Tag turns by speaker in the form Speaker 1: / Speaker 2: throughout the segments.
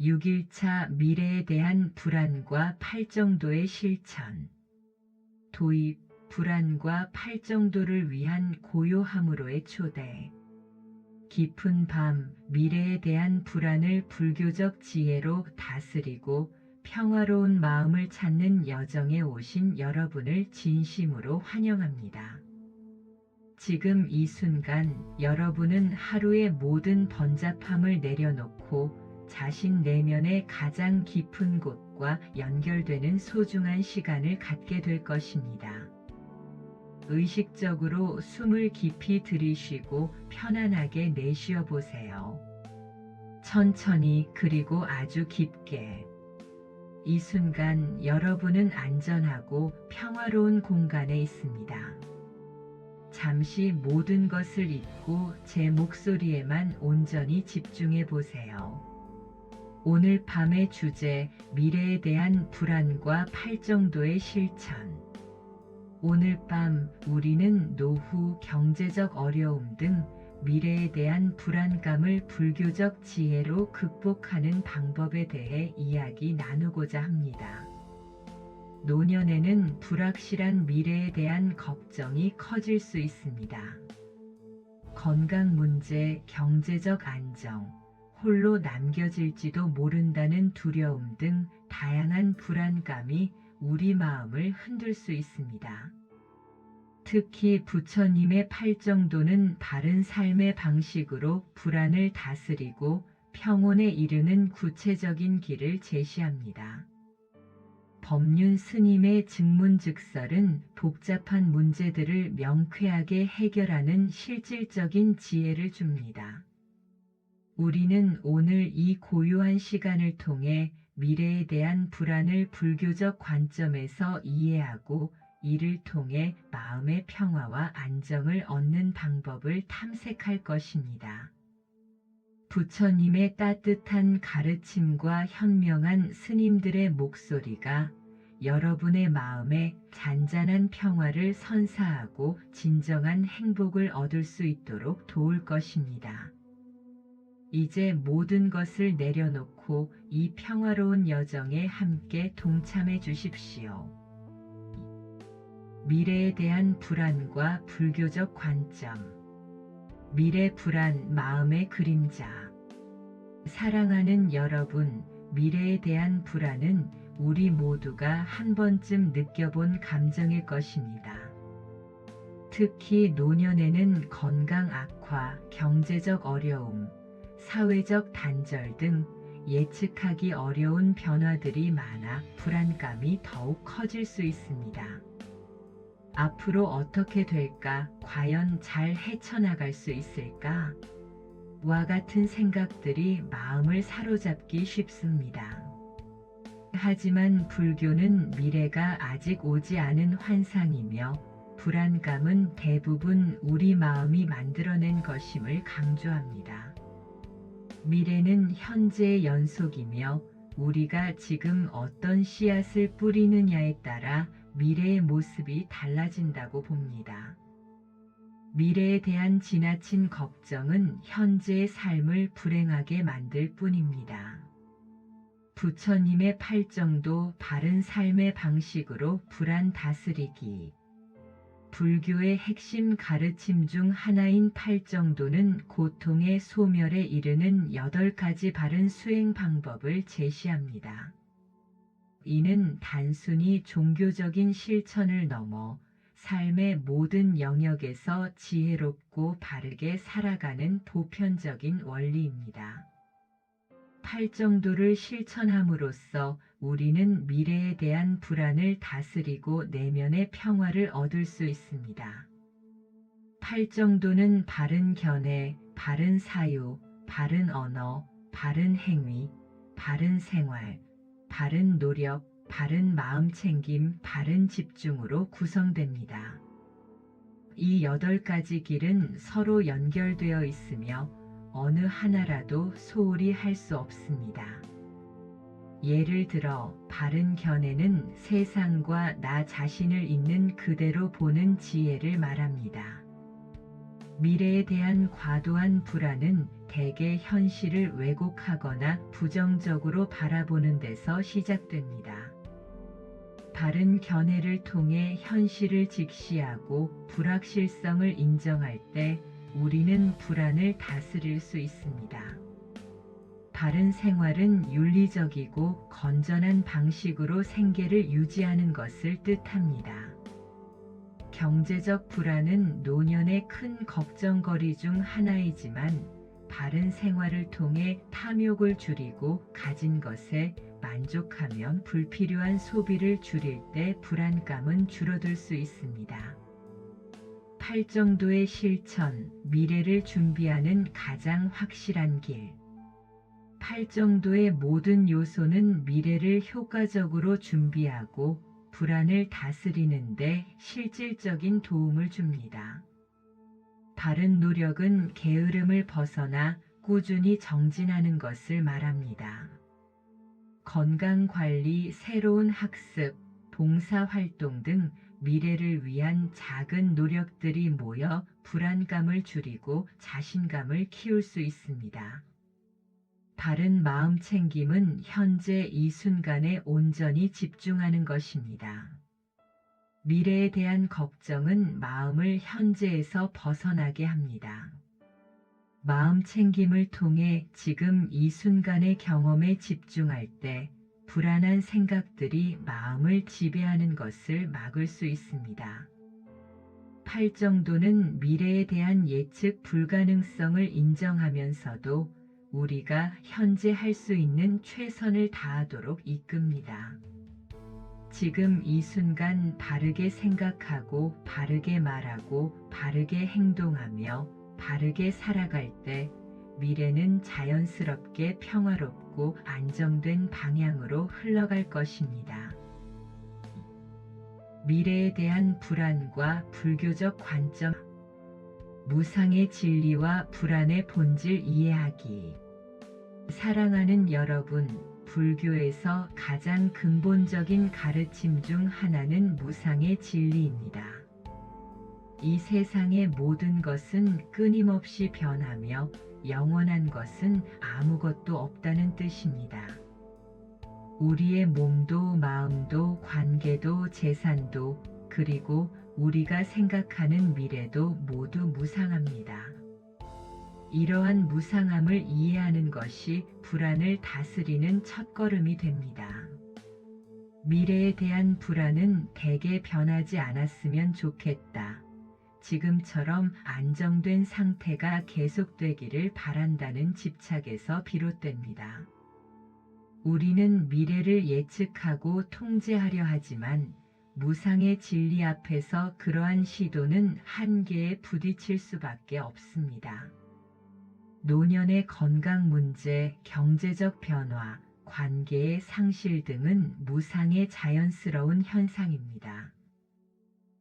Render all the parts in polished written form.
Speaker 1: 6일차 미래에 대한 불안과 팔정도의 실천. 도입, 불안과 팔정도를 위한 고요함으로의 초대. 깊은 밤, 미래에 대한 불안을 불교적 지혜로 다스리고 평화로운 마음을 찾는 여정에 오신 여러분을 진심으로 환영합니다. 지금 이 순간 여러분은 하루의 모든 번잡함을 내려놓고 자신 내면의 가장 깊은 곳과 연결되는 소중한 시간을 갖게 될 것입니다. 의식적으로 숨을 깊이 들이쉬고 편안하게 내쉬어 보세요. 천천히 그리고 아주 깊게. 이 순간 여러분은 안전하고 평화로운 공간에 있습니다. 잠시 모든 것을 잊고 제 목소리에만 온전히 집중해 보세요. 오늘 밤의 주제, 미래에 대한 불안과 팔정도의 실천. 오늘 밤 우리는 노후, 경제적 어려움 등 미래에 대한 불안감을 불교적 지혜로 극복하는 방법에 대해 이야기 나누고자 합니다. 노년에는 불확실한 미래에 대한 걱정이 커질 수 있습니다. 건강 문제, 경제적 안정, 홀로 남겨질지도 모른다는 두려움 등 다양한 불안감이 우리 마음을 흔들 수 있습니다. 특히 부처님의 팔정도는 바른 삶의 방식으로 불안을 다스리고 평온에 이르는 구체적인 길을 제시합니다. 법륜 스님의 증문즉설은 복잡한 문제들을 명쾌하게 해결하는 실질적인 지혜를 줍니다. 우리는 오늘 이 고요한 시간을 통해 미래에 대한 불안을 불교적 관점에서 이해하고 이를 통해 마음의 평화와 안정을 얻는 방법을 탐색할 것입니다. 부처님의 따뜻한 가르침과 현명한 스님들의 목소리가 여러분의 마음에 잔잔한 평화를 선사하고 진정한 행복을 얻을 수 있도록 도울 것입니다. 이제 모든 것을 내려놓고 이 평화로운 여정에 함께 동참해 주십시오. 미래에 대한 불안과 불교적 관점. 미래 불안, 마음의 그림자. 사랑하는 여러분, 미래에 대한 불안은 우리 모두가 한 번쯤 느껴본 감정일 것입니다. 특히 노년에는 건강 악화, 경제적 어려움, 사회적 단절 등 예측하기 어려운 변화들이 많아 불안감이 더욱 커질 수 있습니다. 앞으로 어떻게 될까? 과연 잘 헤쳐나갈 수 있을까? 와 같은 생각들이 마음을 사로잡기 쉽습니다. 하지만 불교는 미래가 아직 오지 않은 환상이며 불안감은 대부분 우리 마음이 만들어낸 것임을 강조합니다. 미래는 현재의 연속이며 우리가 지금 어떤 씨앗을 뿌리느냐에 따라 미래의 모습이 달라진다고 봅니다. 미래에 대한 지나친 걱정은 현재의 삶을 불행하게 만들 뿐입니다. 부처님의 팔정도, 바른 삶의 방식으로 불안 다스리기. 불교의 핵심 가르침 중 하나인 팔정도는 고통의 소멸에 이르는 8가지 바른 수행 방법을 제시합니다. 이는 단순히 종교적인 실천을 넘어 삶의 모든 영역에서 지혜롭고 바르게 살아가는 보편적인 원리입니다. 팔정도를 실천함으로써 우리는 미래에 대한 불안을 다스리고 내면의 평화를 얻을 수 있습니다. 팔정도는 바른 견해, 바른 사유, 바른 언어, 바른 행위, 바른 생활, 바른 노력, 바른 마음챙김, 바른 집중으로 구성됩니다. 이 8가지 길은 서로 연결되어 있으며 어느 하나라도 소홀히 할 수 없습니다. 예를 들어 바른 견해는 세상과 나 자신을 있는 그대로 보는 지혜를 말합니다. 미래에 대한 과도한 불안은 대개 현실을 왜곡하거나 부정적으로 바라보는 데서 시작됩니다. 바른 견해를 통해 현실을 직시하고 불확실성을 인정할 때 우리는 불안을 다스릴 수 있습니다. 바른 생활은 윤리적이고 건전한 방식으로 생계를 유지하는 것을 뜻합니다. 경제적 불안은 노년의 큰 걱정거리 중 하나이지만 바른 생활을 통해 탐욕을 줄이고 가진 것에 만족하면 불필요한 소비를 줄일 때 불안감은 줄어들 수 있습니다. 팔정도의 실천, 미래를 준비하는 가장 확실한 길. 팔정도의 모든 요소는 미래를 효과적으로 준비하고 불안을 다스리는 데 실질적인 도움을 줍니다. 바른 노력은 게으름을 벗어나 꾸준히 정진하는 것을 말합니다. 건강관리, 새로운 학습, 봉사활동 등 미래를 위한 작은 노력들이 모여 불안감을 줄이고 자신감을 키울 수 있습니다. 바른 마음 챙김은 현재 이 순간에 온전히 집중하는 것입니다. 미래에 대한 걱정은 마음을 현재에서 벗어나게 합니다. 마음 챙김을 통해 지금 이 순간의 경험에 집중할 때 불안한 생각들이 마음을 지배하는 것을 막을 수 있습니다. 팔정도는 미래에 대한 예측 불가능성을 인정하면서도 우리가 현재 할 수 있는 최선을 다하도록 이끕니다. 지금 이 순간 바르게 생각하고 바르게 말하고 바르게 행동하며 바르게 살아갈 때 미래는 자연스럽게 평화롭고 안정된 방향으로 흘러갈 것입니다. 미래에 대한 불안과 불교적 관점. 무상의 진리와 불안의 본질 이해하기. 사랑하는 여러분, 불교에서 가장 근본적인 가르침 중 하나는 무상의 진리입니다. 이 세상의 모든 것은 끊임없이 변하며 영원한 것은 아무것도 없다는 뜻입니다. 우리의 몸도 마음도 관계도 재산도 그리고 우리가 생각하는 미래도 모두 무상합니다. 이러한 무상함을 이해하는 것이 불안을 다스리는 첫걸음이 됩니다. 미래에 대한 불안은 대개 변하지 않았으면 좋겠다. 지금처럼 안정된 상태가 계속되기를 바란다는 집착에서 비롯됩니다. 우리는 미래를 예측하고 통제하려 하지만 무상의 진리 앞에서 그러한 시도는 한계에 부딪힐 수밖에 없습니다. 노년의 건강 문제, 경제적 변화, 관계의 상실 등은 무상의 자연스러운 현상입니다.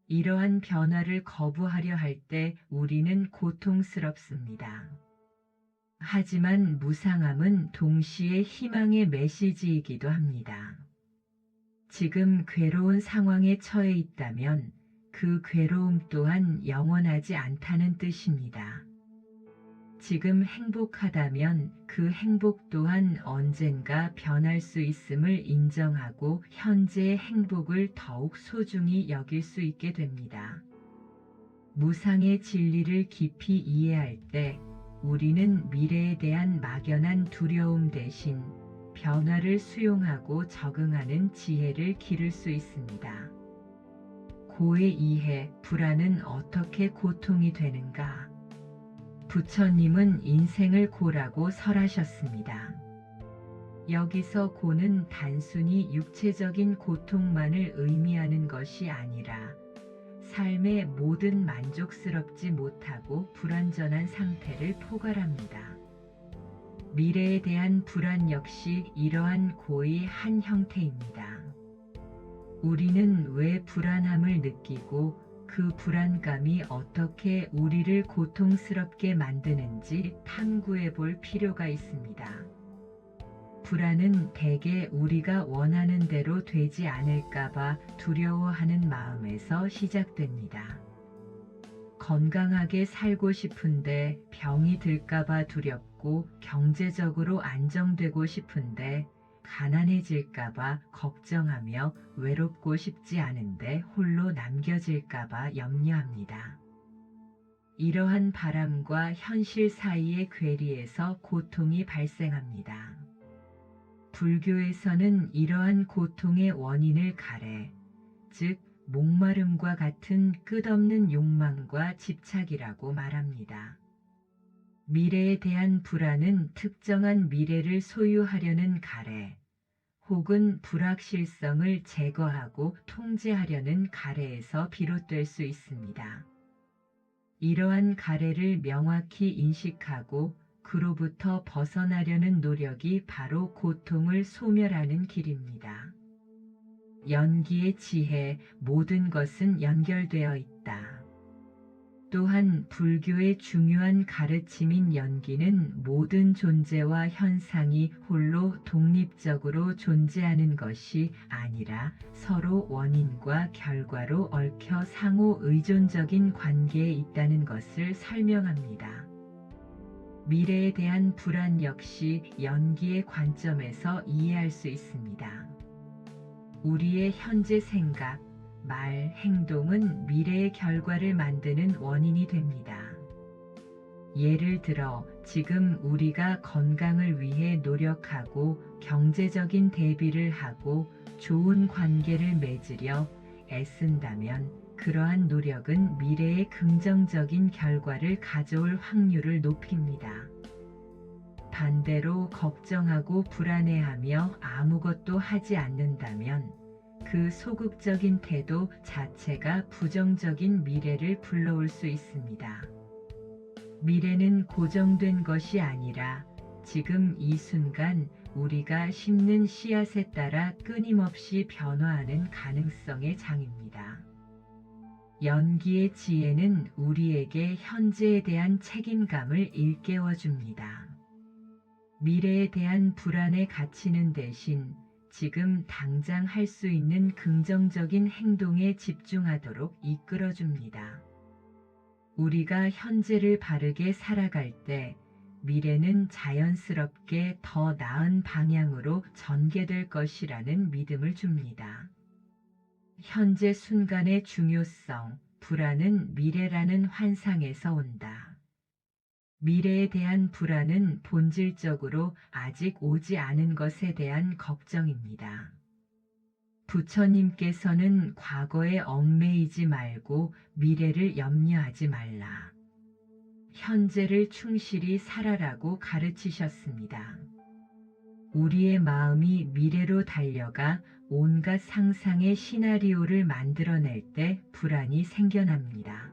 Speaker 1: 이러한 변화를 거부하려 할 때 우리는 고통스럽습니다. 하지만 무상함은 동시에 희망의 메시지이기도 합니다. 지금 괴로운 상황에 처해 있다면 그 괴로움 또한 영원하지 않다는 뜻입니다. 지금 행복하다면 그 행복 또한 언젠가 변할 수 있음을 인정하고 현재의 행복을 더욱 소중히 여길 수 있게 됩니다. 무상의 진리를 깊이 이해할 때 우리는 미래에 대한 막연한 두려움 대신 변화를 수용하고 적응하는 지혜를 기를 수 있습니다. 고의 이해, 불안은 어떻게 고통이 되는가? 부처님은 인생을 고라고 설하셨습니다. 여기서 고는 단순히 육체적인 고통만을 의미하는 것이 아니라 삶의 모든 만족스럽지 못하고 불완전한 상태를 포괄합니다. 미래에 대한 불안 역시 이러한 고의 한 형태입니다. 우리는 왜 불안함을 느끼고 그 불안감이 어떻게 우리를 고통스럽게 만드는지 탐구해 볼 필요가 있습니다. 불안은 대개 우리가 원하는 대로 되지 않을까봐 두려워하는 마음에서 시작됩니다. 건강하게 살고 싶은데 병이 들까봐 두렵고 갖고 경제적으로 안정되고 싶은데 가난해질까봐 걱정하며 외롭고 싶지 않은데 홀로 남겨질까봐 염려합니다. 이러한 바람과 현실 사이의 괴리에서 고통이 발생합니다. 불교에서는 이러한 고통의 원인을 가래, 즉 목마름과 같은 끝없는 욕망과 집착이라고 말합니다. 미래에 대한 불안은 특정한 미래를 소유하려는 가래, 혹은 불확실성을 제거하고 통제하려는 가래에서 비롯될 수 있습니다. 이러한 가래를 명확히 인식하고 그로부터 벗어나려는 노력이 바로 고통을 소멸하는 길입니다. 연기의 지혜, 모든 것은 연결되어 있다. 또한 불교의 중요한 가르침인 연기는 모든 존재와 현상이 홀로 독립적으로 존재하는 것이 아니라 서로 원인과 결과로 얽혀 상호 의존적인 관계에 있다는 것을 설명합니다. 미래에 대한 불안 역시 연기의 관점에서 이해할 수 있습니다. 우리의 현재 생각, 말, 행동은 미래의 결과를 만드는 원인이 됩니다. 예를 들어 지금 우리가 건강을 위해 노력하고 경제적인 대비를 하고 좋은 관계를 맺으려 애쓴다면 그러한 노력은 미래의 긍정적인 결과를 가져올 확률을 높입니다. 반대로 걱정하고 불안해하며 아무것도 하지 않는다면 그 소극적인 태도 자체가 부정적인 미래를 불러올 수 있습니다. 미래는 고정된 것이 아니라 지금 이 순간 우리가 심는 씨앗에 따라 끊임없이 변화하는 가능성의 장입니다. 연기의 지혜는 우리에게 현재에 대한 책임감을 일깨워줍니다. 미래에 대한 불안에 갇히는 대신 지금 당장 할 수 있는 긍정적인 행동에 집중하도록 이끌어줍니다. 우리가 현재를 바르게 살아갈 때 미래는 자연스럽게 더 나은 방향으로 전개될 것이라는 믿음을 줍니다. 현재 순간의 중요성, 불안은 미래라는 환상에서 온다. 미래에 대한 불안은 본질적으로 아직 오지 않은 것에 대한 걱정입니다. 부처님께서는 과거에 얽매이지 말고 미래를 염려하지 말라. 현재를 충실히 살아라고 가르치셨습니다. 우리의 마음이 미래로 달려가 온갖 상상의 시나리오를 만들어낼 때 불안이 생겨납니다.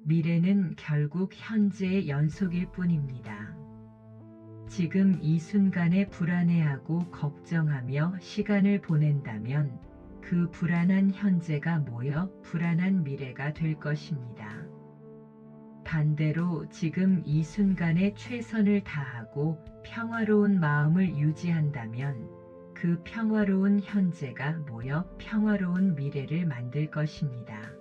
Speaker 1: 미래는 결국 현재의 연속일 뿐입니다. 지금 이 순간에 불안해하고 걱정하며 시간을 보낸다면 그 불안한 현재가 모여 불안한 미래가 될 것입니다. 반대로 지금 이 순간에 최선을 다하고 평화로운 마음을 유지한다면 그 평화로운 현재가 모여 평화로운 미래를 만들 것입니다.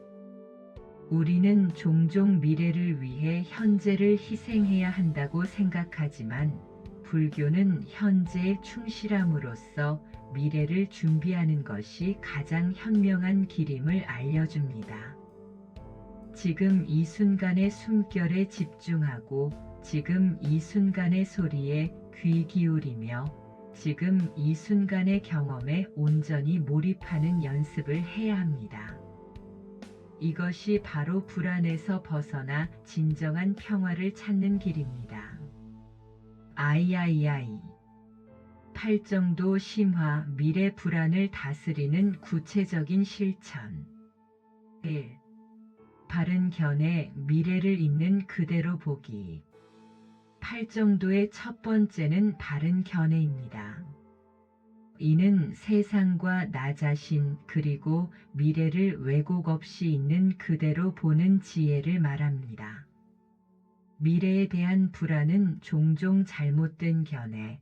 Speaker 1: 우리는 종종 미래를 위해 현재를 희생해야 한다고 생각하지만 불교는 현재에 충실함으로써 미래를 준비하는 것이 가장 현명한 길임을 알려줍니다. 지금 이 순간의 숨결에 집중하고 지금 이 순간의 소리에 귀 기울이며 지금 이 순간의 경험에 온전히 몰입하는 연습을 해야 합니다. 이것이 바로 불안에서 벗어나 진정한 평화를 찾는 길입니다. 아이아이아이 팔정도 심화 미래 불안을 다스리는 구체적인 실천 1. 바른 견해 미래를 있는 그대로 보기 팔정도의 첫 번째는 바른 견해입니다. 이는 세상과 나 자신 그리고 미래를 왜곡 없이 있는 그대로 보는 지혜를 말합니다. 미래에 대한 불안은 종종 잘못된 견해,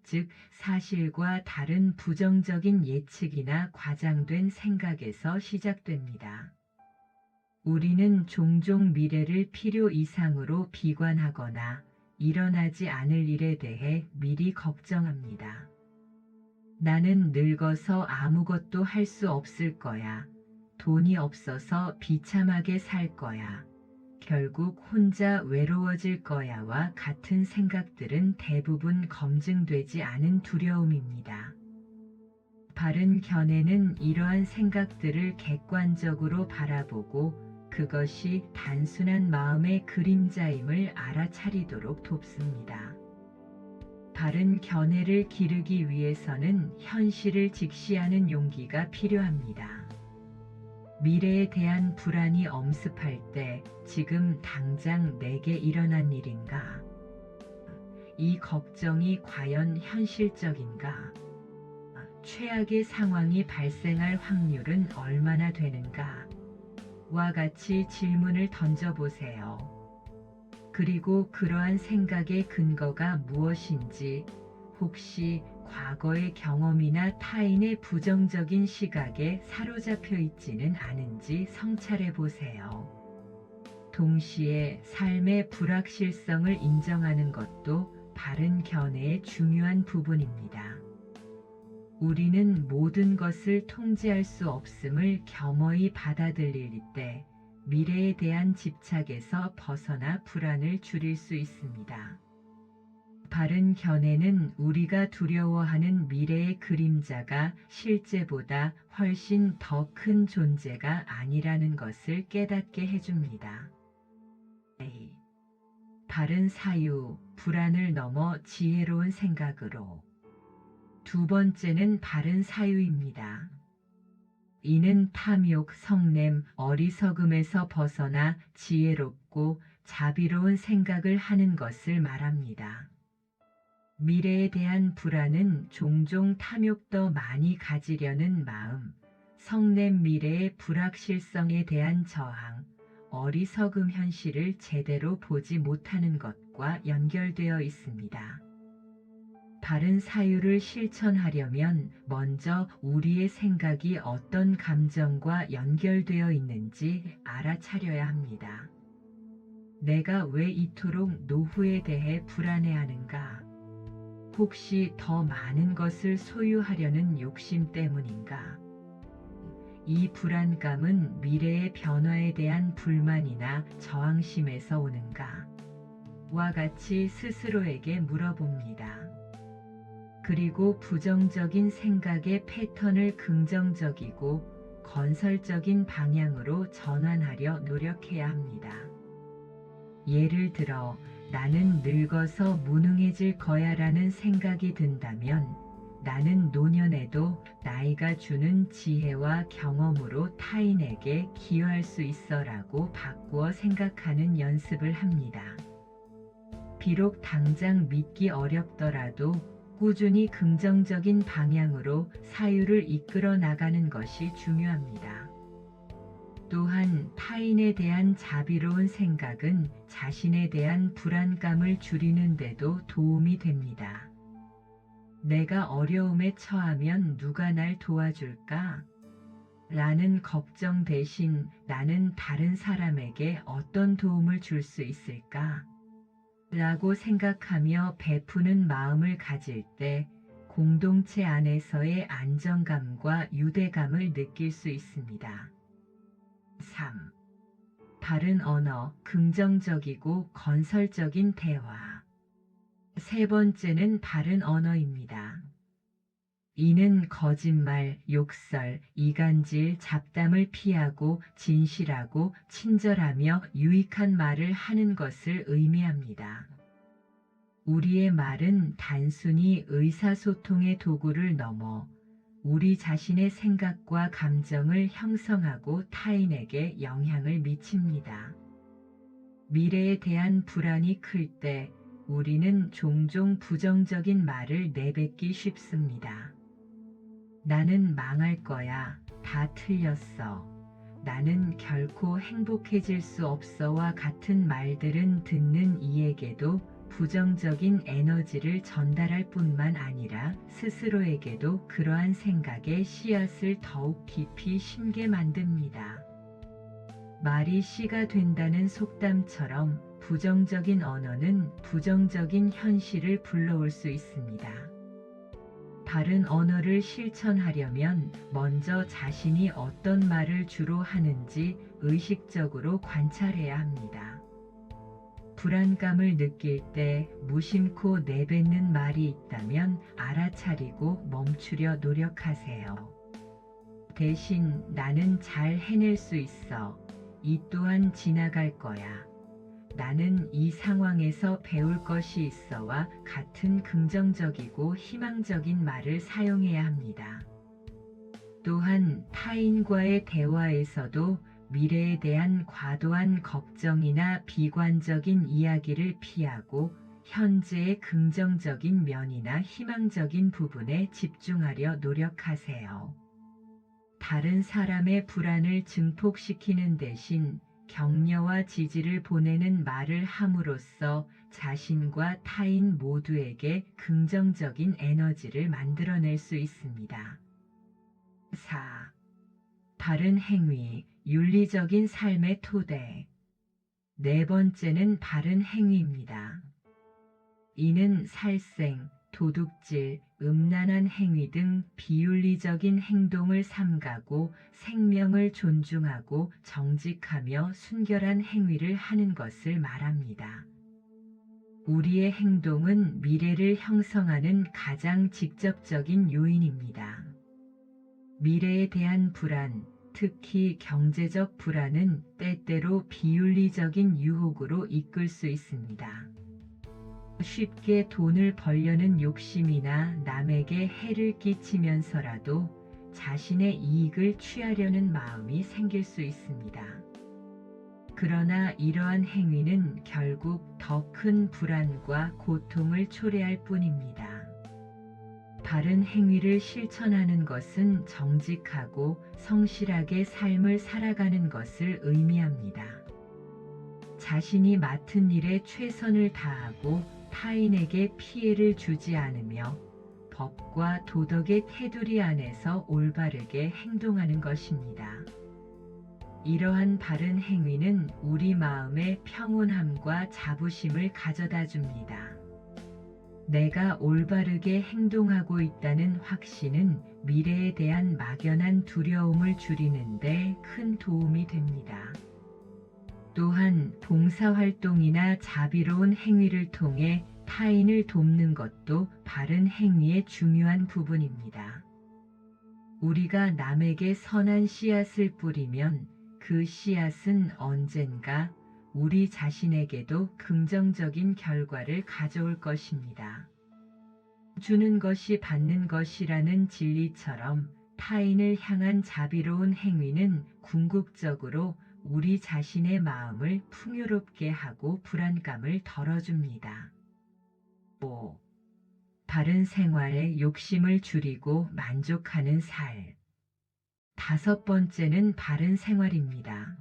Speaker 1: 즉 사실과 다른 부정적인 예측이나 과장된 생각에서 시작됩니다. 우리는 종종 미래를 필요 이상으로 비관하거나 일어나지 않을 일에 대해 미리 걱정합니다. 나는 늙어서 아무것도 할 수 없을 거야. 돈이 없어서 비참하게 살 거야. 결국 혼자 외로워질 거야와 같은 생각들은 대부분 검증되지 않은 두려움입니다. 바른 견해는 이러한 생각들을 객관적으로 바라보고 그것이 단순한 마음의 그림자임을 알아차리도록 돕습니다. 바른 견해를 기르기 위해서는 현실을 직시하는 용기가 필요합니다. 미래에 대한 불안이 엄습할 때 지금 당장 내게 일어난 일인가? 이 걱정이 과연 현실적인가? 최악의 상황이 발생할 확률은 얼마나 되는가? 와 같이 질문을 던져보세요. 그리고 그러한 생각의 근거가 무엇인지, 혹시 과거의 경험이나 타인의 부정적인 시각에 사로잡혀 있지는 않은지 성찰해 보세요. 동시에 삶의 불확실성을 인정하는 것도 바른 견해의 중요한 부분입니다. 우리는 모든 것을 통제할 수 없음을 겸허히 받아들일 때 미래에 대한 집착에서 벗어나 불안을 줄일 수 있습니다. 바른 견해는 우리가 두려워하는 미래의 그림자가 실제보다 훨씬 더 큰 존재가 아니라는 것을 깨닫게 해줍니다. A. 바른 사유, 불안을 넘어 지혜로운 생각으로. 두 번째는 바른 사유입니다. 이는 탐욕, 성냄, 어리석음에서 벗어나 지혜롭고 자비로운 생각을 하는 것을 말합니다. 미래에 대한 불안은 종종 탐욕 더 많이 가지려는 마음, 성냄 미래의 불확실성에 대한 저항, 어리석음 현실을 제대로 보지 못하는 것과 연결되어 있습니다. 바른 사유를 실천하려면 먼저 우리의 생각이 어떤 감정과 연결되어 있는지 알아차려야 합니다. 내가 왜 이토록 노후에 대해 불안해하는가? 혹시 더 많은 것을 소유하려는 욕심 때문인가? 이 불안감은 미래의 변화에 대한 불만이나 저항심에서 오는가? 와 같이 스스로에게 물어봅니다. 그리고 부정적인 생각의 패턴을 긍정적이고 건설적인 방향으로 전환하려 노력해야 합니다. 예를 들어, 나는 늙어서 무능해질 거야 라는 생각이 든다면 나는 노년에도 나이가 주는 지혜와 경험으로 타인에게 기여할 수 있어 라고 바꾸어 생각하는 연습을 합니다. 비록 당장 믿기 어렵더라도 꾸준히 긍정적인 방향으로 사유를 이끌어 나가는 것이 중요합니다. 또한 타인에 대한 자비로운 생각은 자신에 대한 불안감을 줄이는 데도 도움이 됩니다. 내가 어려움에 처하면 누가 날 도와줄까? 라는 걱정 대신 나는 다른 사람에게 어떤 도움을 줄 수 있을까? 라고 생각하며 베푸는 마음을 가질 때 공동체 안에서의 안정감과 유대감을 느낄 수 있습니다. 3. 바른 언어, 긍정적이고 건설적인 대화. 세 번째는 바른 언어입니다. 이는 거짓말, 욕설, 이간질, 잡담을 피하고 진실하고 친절하며 유익한 말을 하는 것을 의미합니다. 우리의 말은 단순히 의사소통의 도구를 넘어 우리 자신의 생각과 감정을 형성하고 타인에게 영향을 미칩니다. 미래에 대한 불안이 클 때 우리는 종종 부정적인 말을 내뱉기 쉽습니다. 나는 망할 거야. 다 틀렸어. 나는 결코 행복해질 수 없어와 같은 말들은 듣는 이에게도 부정적인 에너지를 전달할 뿐만 아니라 스스로에게도 그러한 생각의 씨앗을 더욱 깊이 심게 만듭니다. 말이 씨가 된다는 속담처럼 부정적인 언어는 부정적인 현실을 불러올 수 있습니다. 바른 언어를 실천하려면 먼저 자신이 어떤 말을 주로 하는지 의식적으로 관찰해야 합니다. 불안감을 느낄 때 무심코 내뱉는 말이 있다면 알아차리고 멈추려 노력하세요. 대신 나는 잘 해낼 수 있어. 이 또한 지나갈 거야. 나는 이 상황에서 배울 것이 있어와 같은 긍정적이고 희망적인 말을 사용해야 합니다. 또한 타인과의 대화에서도 미래에 대한 과도한 걱정이나 비관적인 이야기를 피하고 현재의 긍정적인 면이나 희망적인 부분에 집중하려 노력하세요. 다른 사람의 불안을 증폭시키는 대신 격려와 지지를 보내는 말을 함으로써 자신과 타인 모두에게 긍정적인 에너지를 만들어낼 수 있습니다. 4. 바른 행위, 윤리적인 삶의 토대. 네 번째는 바른 행위입니다. 이는 살생, 도둑질, 음란한 행위 등 비윤리적인 행동을 삼가고 생명을 존중하고 정직하며 순결한 행위를 하는 것을 말합니다. 우리의 행동은 미래를 형성하는 가장 직접적인 요인입니다. 미래에 대한 불안, 특히 경제적 불안은 때때로 비윤리적인 유혹으로 이끌 수 있습니다. 쉽게 돈을 벌려는 욕심이나 남에게 해를 끼치면서라도 자신의 이익을 취하려는 마음이 생길 수 있습니다. 그러나 이러한 행위는 결국 더 큰 불안과 고통을 초래할 뿐입니다. 바른 행위를 실천하는 것은 정직하고 성실하게 삶을 살아가는 것을 의미합니다. 자신이 맡은 일에 최선을 다하고 타인에게 피해를 주지 않으며 법과 도덕의 테두리 안에서 올바르게 행동하는 것입니다. 이러한 바른 행위는 우리 마음에 평온함과 자부심을 가져다 줍니다. 내가 올바르게 행동하고 있다는 확신은 미래에 대한 막연한 두려움을 줄이는 데 큰 도움이 됩니다. 또한 봉사활동이나 자비로운 행위를 통해 타인을 돕는 것도 바른 행위의 중요한 부분입니다. 우리가 남에게 선한 씨앗을 뿌리면 그 씨앗은 언젠가 우리 자신에게도 긍정적인 결과를 가져올 것입니다. 주는 것이 받는 것이라는 진리처럼 타인을 향한 자비로운 행위는 궁극적으로 우리 자신의 마음을 풍요롭게 하고 불안감을 덜어줍니다. 5. 바른 생활에 욕심을 줄이고 만족하는 삶. 다섯 번째는 바른 생활입니다.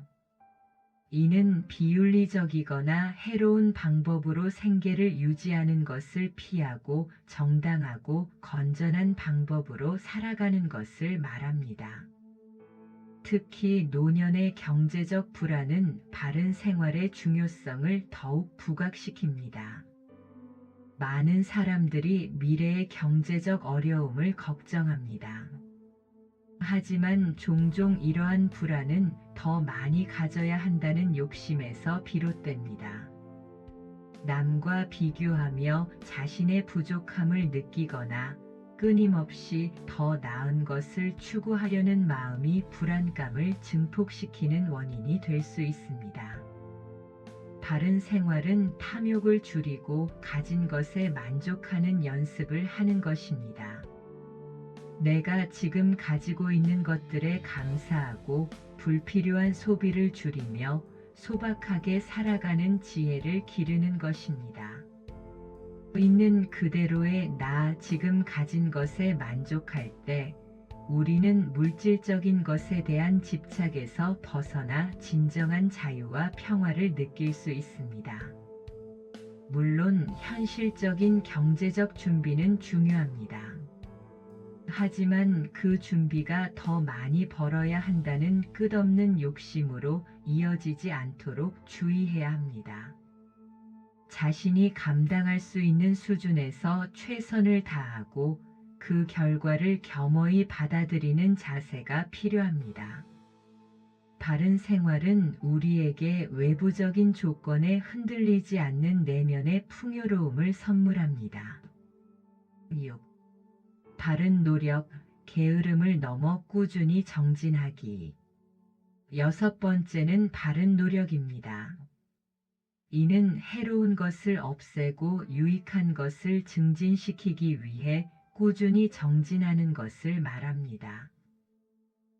Speaker 1: 이는 비윤리적이거나 해로운 방법으로 생계를 유지하는 것을 피하고 정당하고 건전한 방법으로 살아가는 것을 말합니다. 특히 노년의 경제적 불안은 바른 생활의 중요성을 더욱 부각시킵니다. 많은 사람들이 미래의 경제적 어려움을 걱정합니다. 하지만 종종 이러한 불안은 더 많이 가져야 한다는 욕심에서 비롯됩니다. 남과 비교하며 자신의 부족함을 느끼거나 끊임없이 더 나은 것을 추구하려는 마음이 불안감을 증폭시키는 원인이 될 수 있습니다. 바른 생활은 탐욕을 줄이고 가진 것에 만족하는 연습을 하는 것입니다. 내가 지금 가지고 있는 것들에 감사하고 불필요한 소비를 줄이며 소박하게 살아가는 지혜를 기르는 것입니다. 있는 그대로의 나 지금 가진 것에 만족할 때 우리는 물질적인 것에 대한 집착에서 벗어나 진정한 자유와 평화를 느낄 수 있습니다. 물론 현실적인 경제적 준비는 중요합니다. 하지만 그 준비가 더 많이 벌어야 한다는 끝없는 욕심으로 이어지지 않도록 주의해야 합니다. 자신이 감당할 수 있는 수준에서 최선을 다하고 그 결과를 겸허히 받아들이는 자세가 필요합니다. 바른 생활은 우리에게 외부적인 조건에 흔들리지 않는 내면의 풍요로움을 선물합니다. 6. 바른 노력, 게으름을 넘어 꾸준히 정진하기. 6번째는 바른 노력입니다. 이는 해로운 것을 없애고 유익한 것을 증진시키기 위해 꾸준히 정진하는 것을 말합니다.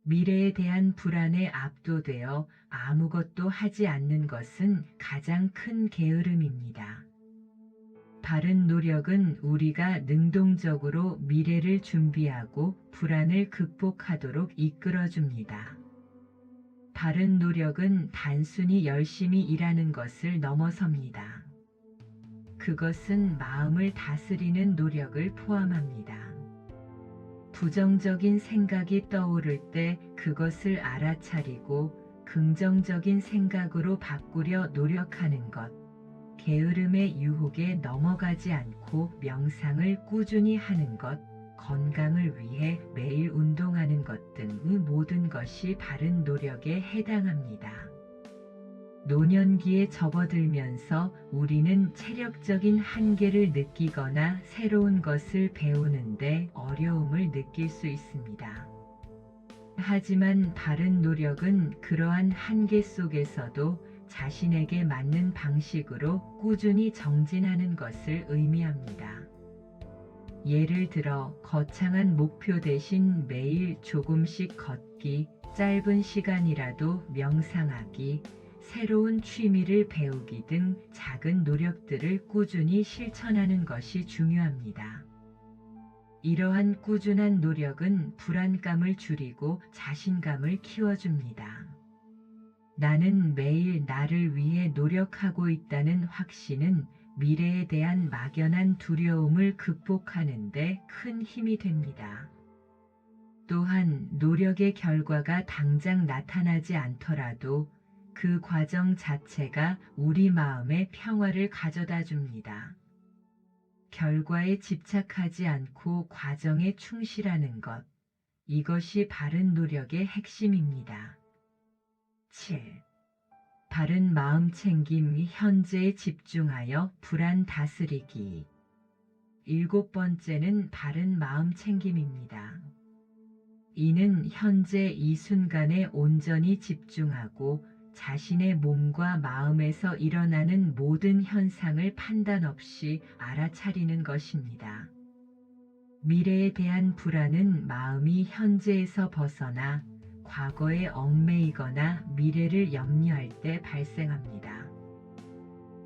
Speaker 1: 미래에 대한 불안에 압도되어 아무것도 하지 않는 것은 가장 큰 게으름입니다. 바른 노력은 우리가 능동적으로 미래를 준비하고 불안을 극복하도록 이끌어줍니다. 바른 노력은 단순히 열심히 일하는 것을 넘어섭니다. 그것은 마음을 다스리는 노력을 포함합니다. 부정적인 생각이 떠오를 때 그것을 알아차리고 긍정적인 생각으로 바꾸려 노력하는 것, 게으름의 유혹에 넘어가지 않고 명상을 꾸준히 하는 것, 건강을 위해 매일 운동하는 것 등의 모든 것이 바른 노력에 해당합니다. 노년기에 접어들면서 우리는 체력적인 한계를 느끼거나 새로운 것을 배우는데 어려움을 느낄 수 있습니다. 하지만 바른 노력은 그러한 한계 속에서도 자신에게 맞는 방식으로 꾸준히 정진하는 것을 의미합니다. 예를 들어 거창한 목표 대신 매일 조금씩 걷기, 짧은 시간이라도 명상하기, 새로운 취미를 배우기 등 작은 노력들을 꾸준히 실천하는 것이 중요합니다. 이러한 꾸준한 노력은 불안감을 줄이고 자신감을 키워줍니다. 나는 매일 나를 위해 노력하고 있다는 확신은 미래에 대한 막연한 두려움을 극복하는 데 큰 힘이 됩니다. 또한 노력의 결과가 당장 나타나지 않더라도 그 과정 자체가 우리 마음에 평화를 가져다 줍니다. 결과에 집착하지 않고 과정에 충실하는 것, 이것이 바른 노력의 핵심입니다. 7. 바른 마음 챙김, 현재에 집중하여 불안 다스리기. 7번째는 바른 마음 챙김입니다. 이는 현재 이 순간에 온전히 집중하고 자신의 몸과 마음에서 일어나는 모든 현상을 판단 없이 알아차리는 것입니다. 미래에 대한 불안은 마음이 현재에서 벗어나 과거에 얽매이거나 미래를 염려할 때 발생합니다.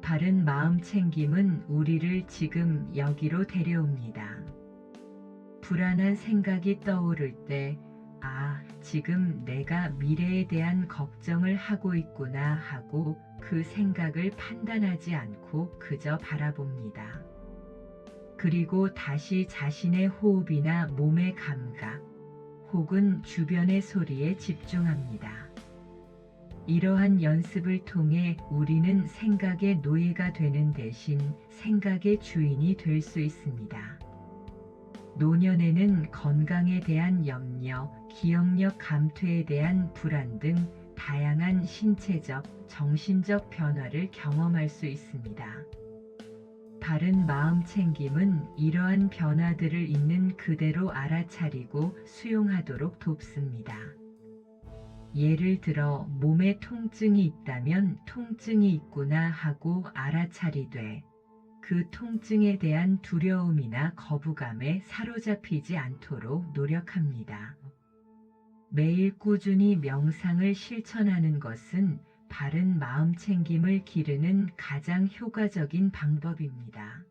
Speaker 1: 바른 마음 챙김은 우리를 지금 여기로 데려옵니다. 불안한 생각이 떠오를 때, 지금 내가 미래에 대한 걱정을 하고 있구나 하고 그 생각을 판단하지 않고 그저 바라봅니다. 그리고 다시 자신의 호흡이나 몸의 감각, 혹은 주변의 소리에 집중합니다. 이러한 연습을 통해 우리는 생각의 노예가 되는 대신 생각의 주인이 될 수 있습니다. 노년에는 건강에 대한 염려, 기억력 감퇴에 대한 불안 등 다양한 신체적, 정신적 변화를 경험할 수 있습니다. 바른 마음 챙김은 이러한 변화들을 있는 그대로 알아차리고 수용하도록 돕습니다. 예를 들어 몸에 통증이 있다면 통증이 있구나 하고 알아차리되 그 통증에 대한 두려움이나 거부감에 사로잡히지 않도록 노력합니다. 매일 꾸준히 명상을 실천하는 것은 바른 마음 챙김을 기르는 가장 효과적인 방법입니다.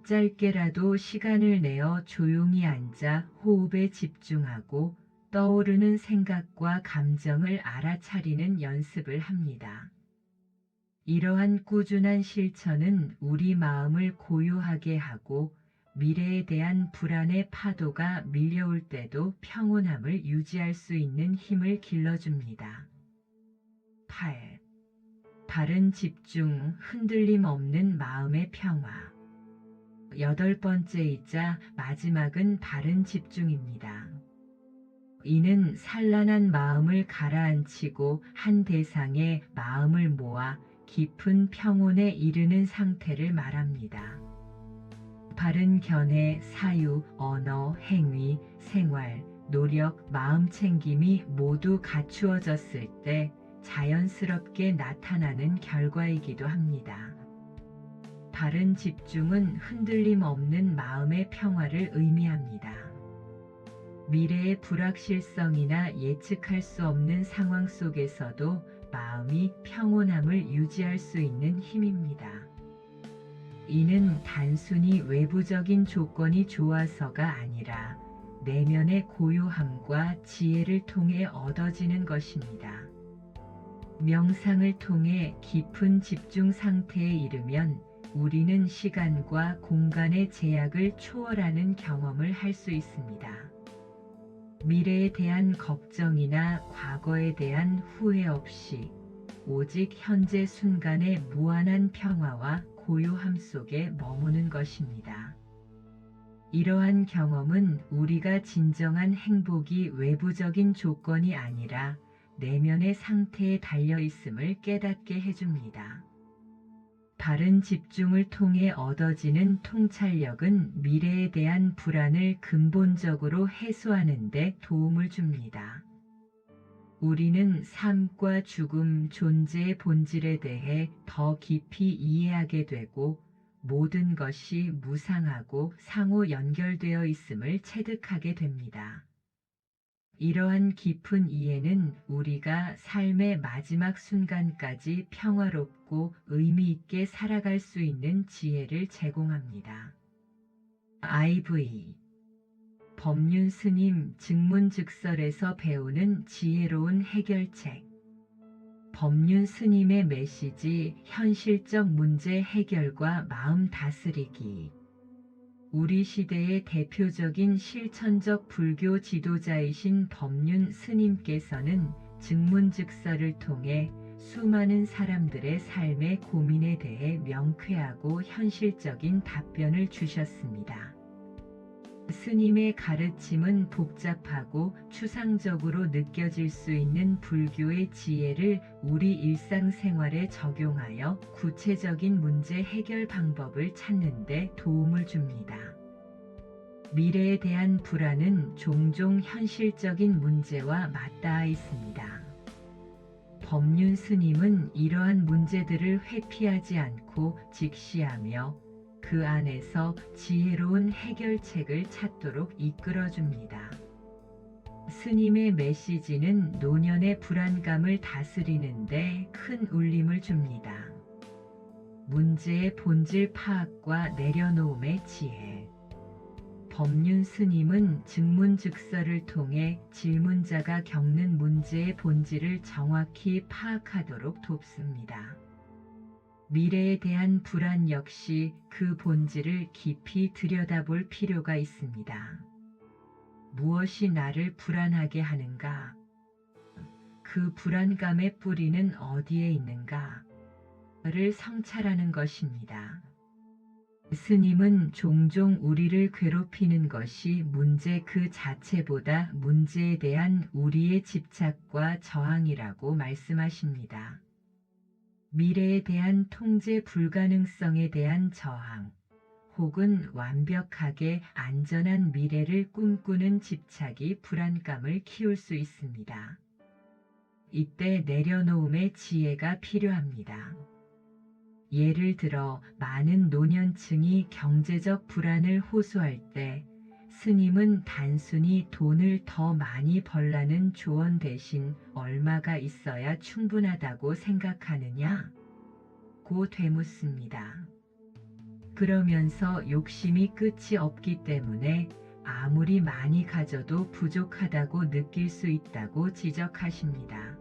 Speaker 1: 짧게라도 시간을 내어 조용히 앉아 호흡에 집중하고 떠오르는 생각과 감정을 알아차리는 연습을 합니다. 이러한 꾸준한 실천은 우리 마음을 고요하게 하고 미래에 대한 불안의 파도가 밀려올 때도 평온함을 유지할 수 있는 힘을 길러줍니다. 8. 바른 집중, 흔들림 없는 마음의 평화. 8번째이자 마지막은 바른 집중입니다. 이는 산란한 마음을 가라앉히고 한 대상에 마음을 모아 깊은 평온에 이르는 상태를 말합니다. 바른 견해, 사유, 언어, 행위, 생활, 노력, 마음 챙김이 모두 갖추어졌을 때 자연스럽게 나타나는 결과이기도 합니다. 바른 집중은 흔들림 없는 마음의 평화를 의미합니다. 미래의 불확실성이나 예측할 수 없는 상황 속에서도 마음이 평온함을 유지할 수 있는 힘입니다. 이는 단순히 외부적인 조건이 좋아서가 아니라 내면의 고요함과 지혜를 통해 얻어지는 것입니다. 명상을 통해 깊은 집중 상태에 이르면 우리는 시간과 공간의 제약을 초월하는 경험을 할 수 있습니다. 미래에 대한 걱정이나 과거에 대한 후회 없이 오직 현재 순간의 무한한 평화와 고요함 속에 머무는 것입니다. 이러한 경험은 우리가 진정한 행복이 외부적인 조건이 아니라 내면의 상태에 달려 있음을 깨닫게 해줍니다. 바른 집중을 통해 얻어지는 통찰력은 미래에 대한 불안을 근본적으로 해소하는 데 도움을 줍니다. 우리는 삶과 죽음, 존재의 본질에 대해 더 깊이 이해하게 되고 모든 것이 무상하고 상호 연결되어 있음을 체득하게 됩니다. 이러한 깊은 이해는 우리가 삶의 마지막 순간까지 평화롭고 의미 있게 살아갈 수 있는 지혜를 제공합니다. IV 법륜 스님 증문즉설에서 배우는 지혜로운 해결책. 법륜 스님의 메시지 현실적 문제 해결과 마음 다스리기. 우리 시대의 대표적인 실천적 불교 지도자이신 법륜 스님께서는 증문즉설을 통해 수많은 사람들의 삶의 고민에 대해 명쾌하고 현실적인 답변을 주셨습니다. 스님의 가르침은 복잡하고 추상적으로 느껴질 수 있는 불교의 지혜를 우리 일상생활에 적용하여 구체적인 문제 해결 방법을 찾는 데 도움을 줍니다. 미래에 대한 불안은 종종 현실적인 문제와 맞닿아 있습니다. 법륜 스님은 이러한 문제들을 회피하지 않고 직시하며 그 안에서 지혜로운 해결책을 찾도록 이끌어줍니다. 스님의 메시지는 노년의 불안감을 다스리는데 큰 울림을 줍니다. 문제의 본질 파악과 내려놓음의 지혜. 법륜 스님은 증문즉설을 통해 질문자가 겪는 문제의 본질을 정확히 파악하도록 돕습니다. 미래에 대한 불안 역시 그 본질을 깊이 들여다볼 필요가 있습니다. 무엇이 나를 불안하게 하는가? 그 불안감의 뿌리는 어디에 있는가? 를 성찰하는 것입니다. 스님은 종종 우리를 괴롭히는 것이 문제 그 자체보다 문제에 대한 우리의 집착과 저항이라고 말씀하십니다. 미래에 대한 통제 불가능성에 대한 저항, 혹은 완벽하게 안전한 미래를 꿈꾸는 집착이 불안감을 키울 수 있습니다. 이때 내려놓음의 지혜가 필요합니다. 예를 들어 많은 노년층이 경제적 불안을 호소할 때 스님은 단순히 돈을 더 많이 벌라는 조언 대신 얼마가 있어야 충분하다고 생각하느냐? 고 되묻습니다. 그러면서 욕심이 끝이 없기 때문에 아무리 많이 가져도 부족하다고 느낄 수 있다고 지적하십니다.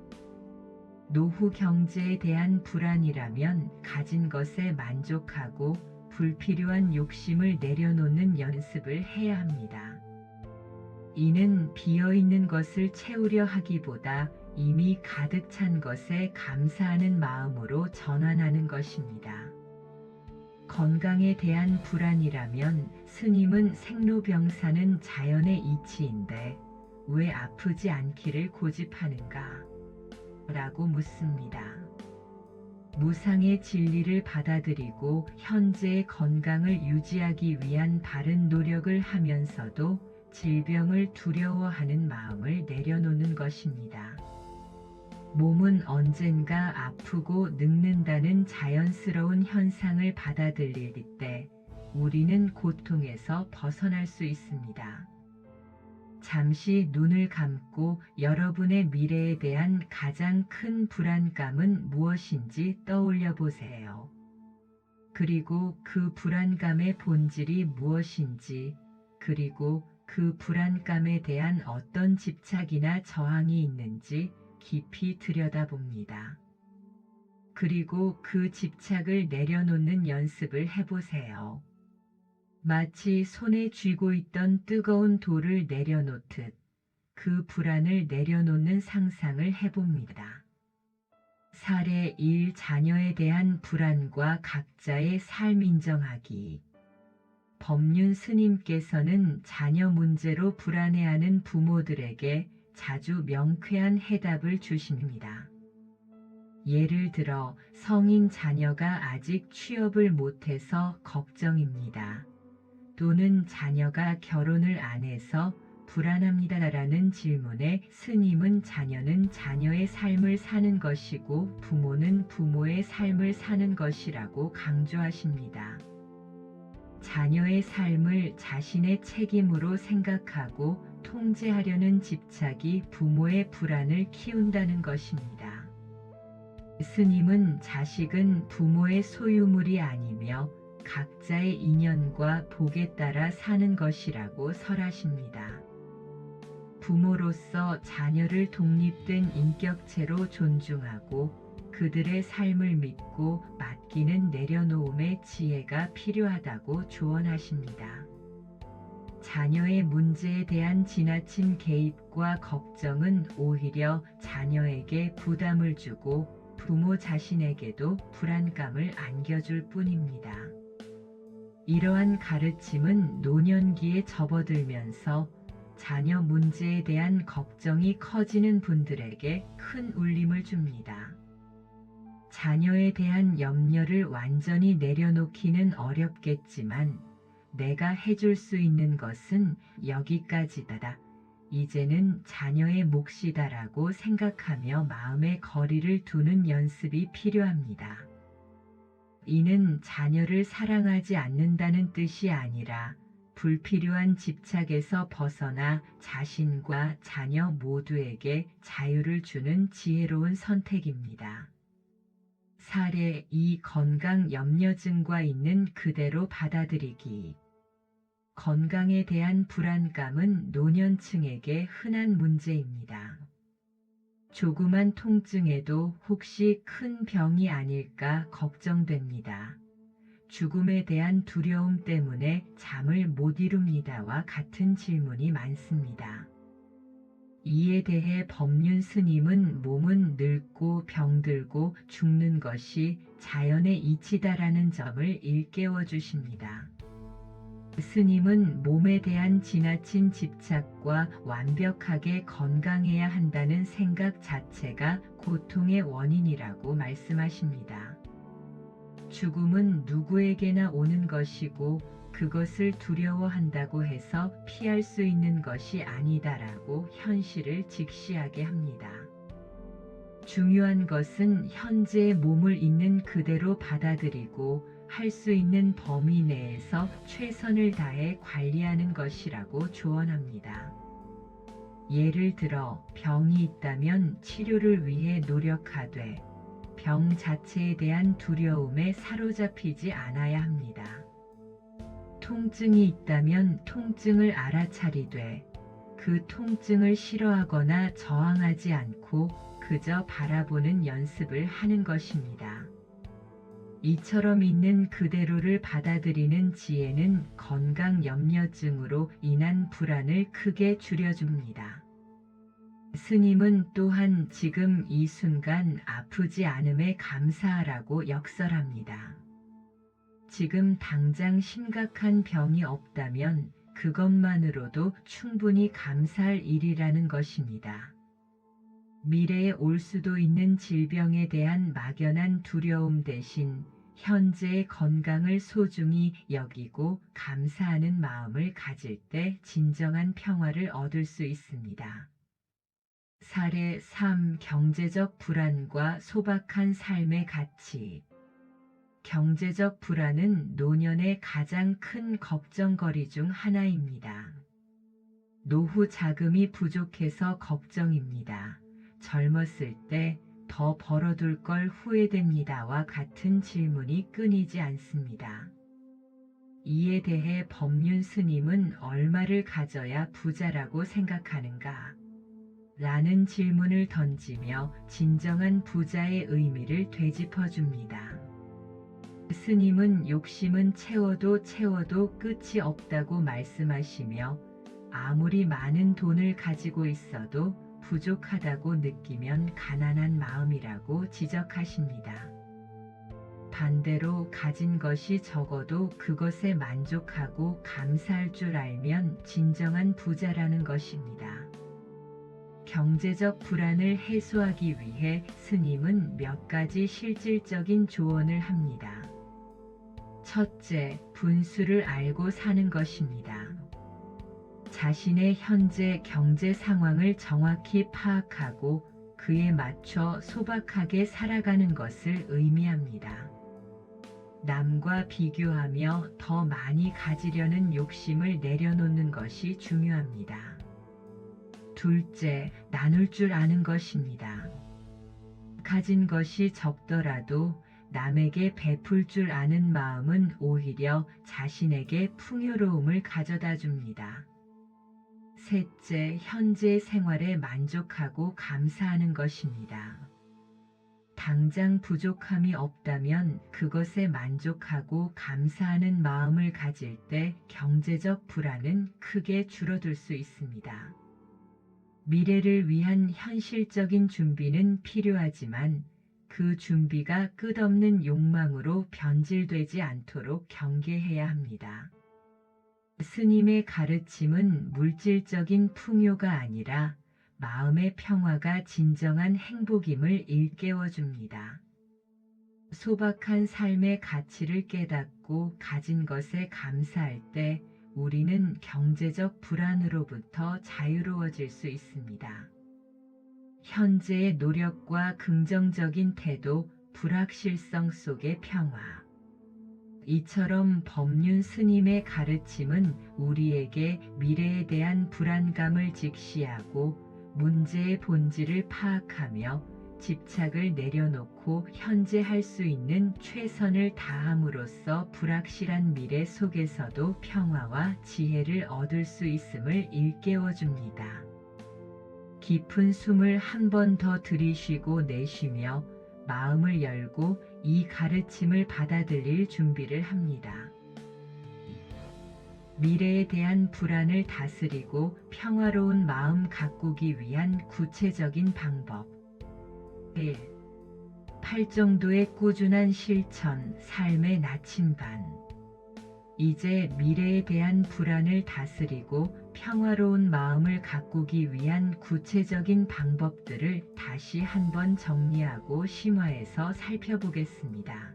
Speaker 1: 노후 경제에 대한 불안이라면 가진 것에 만족하고 불필요한 욕심을 내려놓는 연습을 해야 합니다. 이는 비어있는 것을 채우려 하기보다 이미 가득 찬 것에 감사하는 마음으로 전환하는 것입니다. 건강에 대한 불안이라면 스님은 생로병사는 자연의 이치인데 왜 아프지 않기를 고집하는가? 라고 묻습니다. 무상의 진리를 받아들이고 현재의 건강을 유지하기 위한 바른 노력을 하면서도 질병을 두려워하는 마음을 내려놓는 것입니다. 몸은 언젠가 아프고 늙는다는 자연스러운 현상을 받아들일 때 우리는 고통에서 벗어날 수 있습니다. 잠시 눈을 감고 여러분의 미래에 대한 가장 큰 불안감은 무엇인지 떠올려 보세요. 그리고 그 불안감의 본질이 무엇인지, 그리고 그 불안감에 대한 어떤 집착이나 저항이 있는지 깊이 들여다봅니다. 그리고 그 집착을 내려놓는 연습을 해보세요. 마치 손에 쥐고 있던 뜨거운 돌을 내려놓듯 그 불안을 내려놓는 상상을 해봅니다. 사례 1. 자녀에 대한 불안과 각자의 삶 인정하기. 법륜 스님께서는 자녀 문제로 불안해하는 부모들에게 자주 명쾌한 해답을 주십니다. 예를 들어 성인 자녀가 아직 취업을 못해서 걱정입니다. 또는 자녀가 결혼을 안 해서 불안합니다라는 질문에 스님은 자녀는 자녀의 삶을 사는 것이고 부모는 부모의 삶을 사는 것이라고 강조하십니다. 자녀의 삶을 자신의 책임으로 생각하고 통제하려는 집착이 부모의 불안을 키운다는 것입니다. 스님은 자식은 부모의 소유물이 아니며 각자의 인연과 복에 따라 사는 것이라고 설하십니다. 부모로서 자녀를 독립된 인격체로 존중하고 그들의 삶을 믿고 맡기는 내려놓음의 지혜가 필요하다고 조언하십니다. 자녀의 문제에 대한 지나친 개입과 걱정은 오히려 자녀에게 부담을 주고 부모 자신에게도 불안감을 안겨줄 뿐입니다. 이러한 가르침은 노년기에 접어들면서 자녀 문제에 대한 걱정이 커지는 분들에게 큰 울림을 줍니다. 자녀에 대한 염려를 완전히 내려놓기는 어렵겠지만 내가 해줄 수 있는 것은 여기까지다. 이제는 자녀의 몫이다라고 생각하며 마음의 거리를 두는 연습이 필요합니다. 이는 자녀를 사랑하지 않는다는 뜻이 아니라 불필요한 집착에서 벗어나 자신과 자녀 모두에게 자유를 주는 지혜로운 선택입니다. 사례 2. 건강 염려증과 있는 그대로 받아들이기. 건강에 대한 불안감은 노년층에게 흔한 문제입니다. 조그만 통증에도 혹시 큰 병이 아닐까 걱정됩니다. 죽음에 대한 두려움 때문에 잠을 못 이룹니다와 같은 질문이 많습니다. 이에 대해 법륜 스님은 몸은 늙고 병들고 죽는 것이 자연의 이치다라는 점을 일깨워 주십니다. 스님은 몸에 대한 지나친 집착과 완벽하게 건강해야 한다는 생각 자체가 고통의 원인이라고 말씀하십니다. 죽음은 누구에게나 오는 것이고 그것을 두려워한다고 해서 피할 수 있는 것이 아니다라고 현실을 직시하게 합니다. 중요한 것은 현재의 몸을 있는 그대로 받아들이고 할 수 있는 범위 내에서 최선을 다해 관리하는 것이라고 조언합니다. 예를 들어 병이 있다면 치료를 위해 노력하되 병 자체에 대한 두려움에 사로잡히지 않아야 합니다. 통증이 있다면 통증을 알아차리되 그 통증을 싫어하거나 저항하지 않고 그저 바라보는 연습을 하는 것입니다. 이처럼 있는 그대로를 받아들이는 지혜는 건강 염려증으로 인한 불안을 크게 줄여줍니다. 스님은 또한 지금 이 순간 아프지 않음에 감사하라고 역설합니다. 지금 당장 심각한 병이 없다면 그것만으로도 충분히 감사할 일이라는 것입니다. 미래에 올 수도 있는 질병에 대한 막연한 두려움 대신 현재의 건강을 소중히 여기고 감사하는 마음을 가질 때 진정한 평화를 얻을 수 있습니다. 사례 3. 경제적 불안과 소박한 삶의 가치. 경제적 불안은 노년의 가장 큰 걱정거리 중 하나입니다. 노후 자금이 부족해서 걱정입니다. 젊었을 때 더 벌어둘 걸 후회됩니다와 같은 질문이 끊이지 않습니다. 이에 대해 법륜 스님은 얼마를 가져야 부자라고 생각하는가? 라는 질문을 던지며 진정한 부자의 의미를 되짚어줍니다. 스님은 욕심은 채워도 채워도 끝이 없다고 말씀하시며 아무리 많은 돈을 가지고 있어도 부족하다고 느끼면 가난한 마음이라고 지적하십니다. 반대로 가진 것이 적어도 그것에 만족하고 감사할 줄 알면 진정한 부자라는 것입니다. 경제적 불안을 해소하기 위해 스님은 몇 가지 실질적인 조언을 합니다. 첫째, 분수를 알고 사는 것입니다. 자신의 현재 경제 상황을 정확히 파악하고 그에 맞춰 소박하게 살아가는 것을 의미합니다. 남과 비교하며 더 많이 가지려는 욕심을 내려놓는 것이 중요합니다. 둘째, 나눌 줄 아는 것입니다. 가진 것이 적더라도 남에게 베풀 줄 아는 마음은 오히려 자신에게 풍요로움을 가져다 줍니다. 셋째, 현재 생활에 만족하고 감사하는 것입니다. 당장 부족함이 없다면 그것에 만족하고 감사하는 마음을 가질 때 경제적 불안은 크게 줄어들 수 있습니다. 미래를 위한 현실적인 준비는 필요하지만 그 준비가 끝없는 욕망으로 변질되지 않도록 경계해야 합니다. 스님의 가르침은 물질적인 풍요가 아니라 마음의 평화가 진정한 행복임을 일깨워줍니다. 소박한 삶의 가치를 깨닫고 가진 것에 감사할 때 우리는 경제적 불안으로부터 자유로워질 수 있습니다. 현재의 노력과 긍정적인 태도, 불확실성 속의 평화. 이처럼 법륜 스님의 가르침은 우리에게 미래에 대한 불안감을 직시하고 문제의 본질을 파악하며 집착을 내려놓고 현재 할 수 있는 최선을 다함으로써 불확실한 미래 속에서도 평화와 지혜를 얻을 수 있음을 일깨워줍니다. 깊은 숨을 한 번 더 들이쉬고 내쉬며 마음을 열고 이 가르침을 받아들일 준비를 합니다. 미래에 대한 불안을 다스리고 평화로운 마음 가꾸기 위한 구체적인 방법. 1. 팔정도의 꾸준한 실천, 삶의 나침반. 이제 미래에 대한 불안을 다스리고 평화로운 마음을 가꾸기 위한 구체적인 방법들을 다시 한번 정리하고 심화해서 살펴보겠습니다.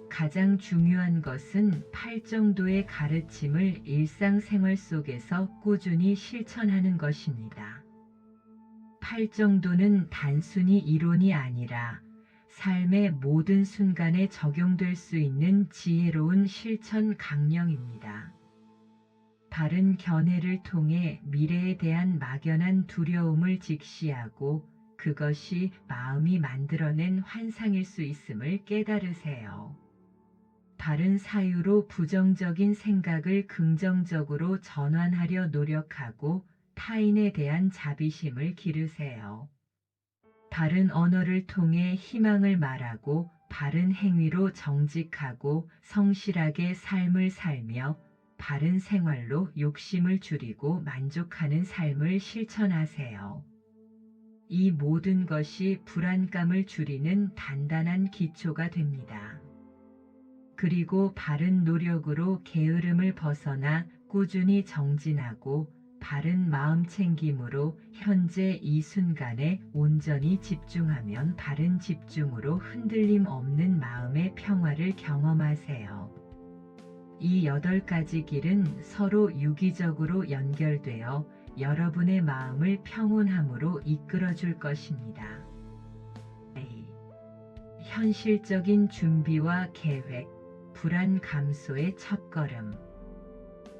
Speaker 1: 가장 중요한 것은 팔정도의 가르침을 일상생활 속에서 꾸준히 실천하는 것입니다. 팔정도는 단순히 이론이 아니라 삶의 모든 순간에 적용될 수 있는 지혜로운 실천 강령입니다. 바른 견해를 통해 미래에 대한 막연한 두려움을 직시하고 그것이 마음이 만들어낸 환상일 수 있음을 깨달으세요. 바른 사유로 부정적인 생각을 긍정적으로 전환하려 노력하고 타인에 대한 자비심을 기르세요. 바른 언어를 통해 희망을 말하고 바른 행위로 정직하고 성실하게 삶을 살며 바른 생활로 욕심을 줄이고 만족하는 삶을 실천하세요. 이 모든 것이 불안감을 줄이는 단단한 기초가 됩니다. 그리고 바른 노력으로 게으름을 벗어나 꾸준히 정진하고 바른 마음 챙김으로 현재 이 순간에 온전히 집중하면 바른 집중으로 흔들림 없는 마음의 평화를 경험하세요. 이 8가지 길은 서로 유기적으로 연결되어 여러분의 마음을 평온함으로 이끌어 줄 것입니다. A. 현실적인 준비와 계획, 불안 감소의 첫걸음.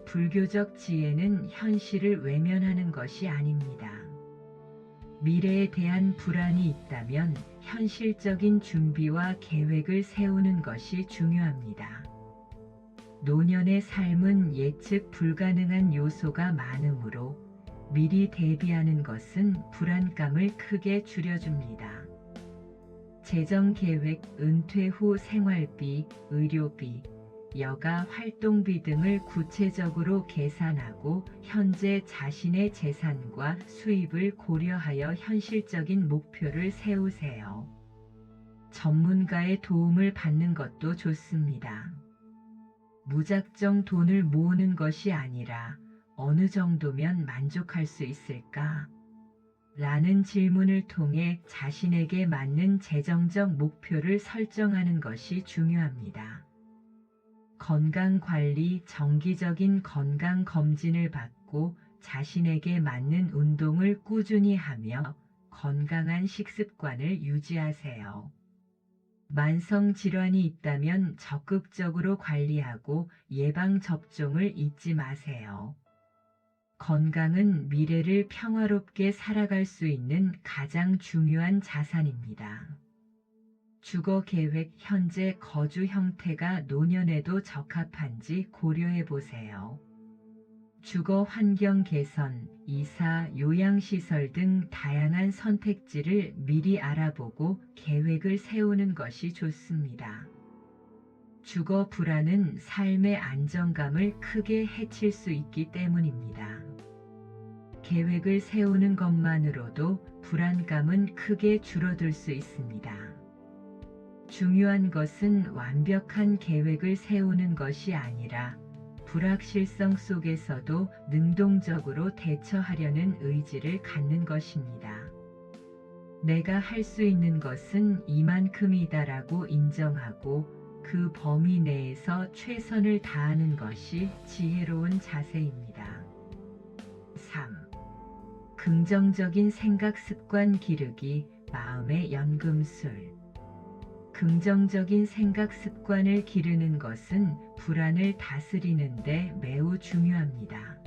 Speaker 1: 불교적 지혜는 현실을 외면하는 것이 아닙니다. 미래에 대한 불안이 있다면 현실적인 준비와 계획을 세우는 것이 중요합니다. 노년의 삶은 예측 불가능한 요소가 많으므로 미리 대비하는 것은 불안감을 크게 줄여줍니다. 재정 계획, 은퇴 후 생활비, 의료비, 여가 활동비 등을 구체적으로 계산하고 현재 자신의 재산과 수입을 고려하여 현실적인 목표를 세우세요. 전문가의 도움을 받는 것도 좋습니다. 무작정 돈을 모으는 것이 아니라 어느 정도면 만족할 수 있을까? 라는 질문을 통해 자신에게 맞는 재정적 목표를 설정하는 것이 중요합니다. 건강관리, 정기적인 건강검진을 받고 자신에게 맞는 운동을 꾸준히 하며 건강한 식습관을 유지하세요. 만성질환이 있다면 적극적으로 관리하고 예방접종을 잊지 마세요. 건강은 미래를 평화롭게 살아갈 수 있는 가장 중요한 자산입니다. 주거 계획, 현재 거주 형태가 노년에도 적합한지 고려해 보세요. 주거 환경 개선, 이사, 요양시설 등 다양한 선택지를 미리 알아보고 계획을 세우는 것이 좋습니다. 주거 불안은 삶의 안정감을 크게 해칠 수 있기 때문입니다. 계획을 세우는 것만으로도 불안감은 크게 줄어들 수 있습니다. 중요한 것은 완벽한 계획을 세우는 것이 아니라 불확실성 속에서도 능동적으로 대처하려는 의지를 갖는 것입니다. 내가 할 수 있는 것은 이만큼이다라고 인정하고 그 범위 내에서 최선을 다하는 것이 지혜로운 자세입니다. 3. 긍정적인 생각 습관 기르기, 마음의 연금술. 긍정적인 생각 습관을 기르는 것은 불안을 다스리는 데 매우 중요합니다.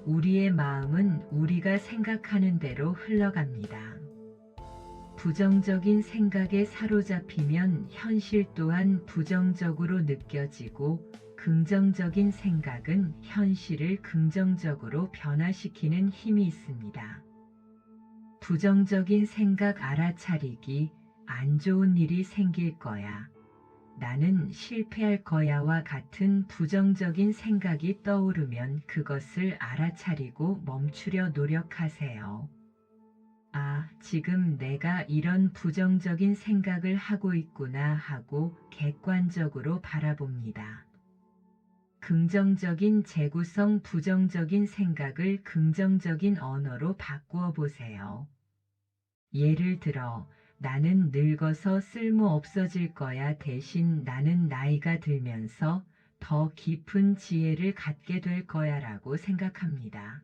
Speaker 1: 우리의 마음은 우리가 생각하는 대로 흘러갑니다. 부정적인 생각에 사로잡히면 현실 또한 부정적으로 느껴지고 긍정적인 생각은 현실을 긍정적으로 변화시키는 힘이 있습니다. 부정적인 생각 알아차리기, 안 좋은 일이 생길 거야, 나는 실패할 거야와 같은 부정적인 생각이 떠오르면 그것을 알아차리고 멈추려 노력하세요. 아, 지금 내가 이런 부정적인 생각을 하고 있구나 하고 객관적으로 바라봅니다. 긍정적인 재구성, 부정적인 생각을 긍정적인 언어로 바꾸어 보세요. 예를 들어, 나는 늙어서 쓸모 없어질 거야 대신 나는 나이가 들면서 더 깊은 지혜를 갖게 될 거야 라고 생각합니다.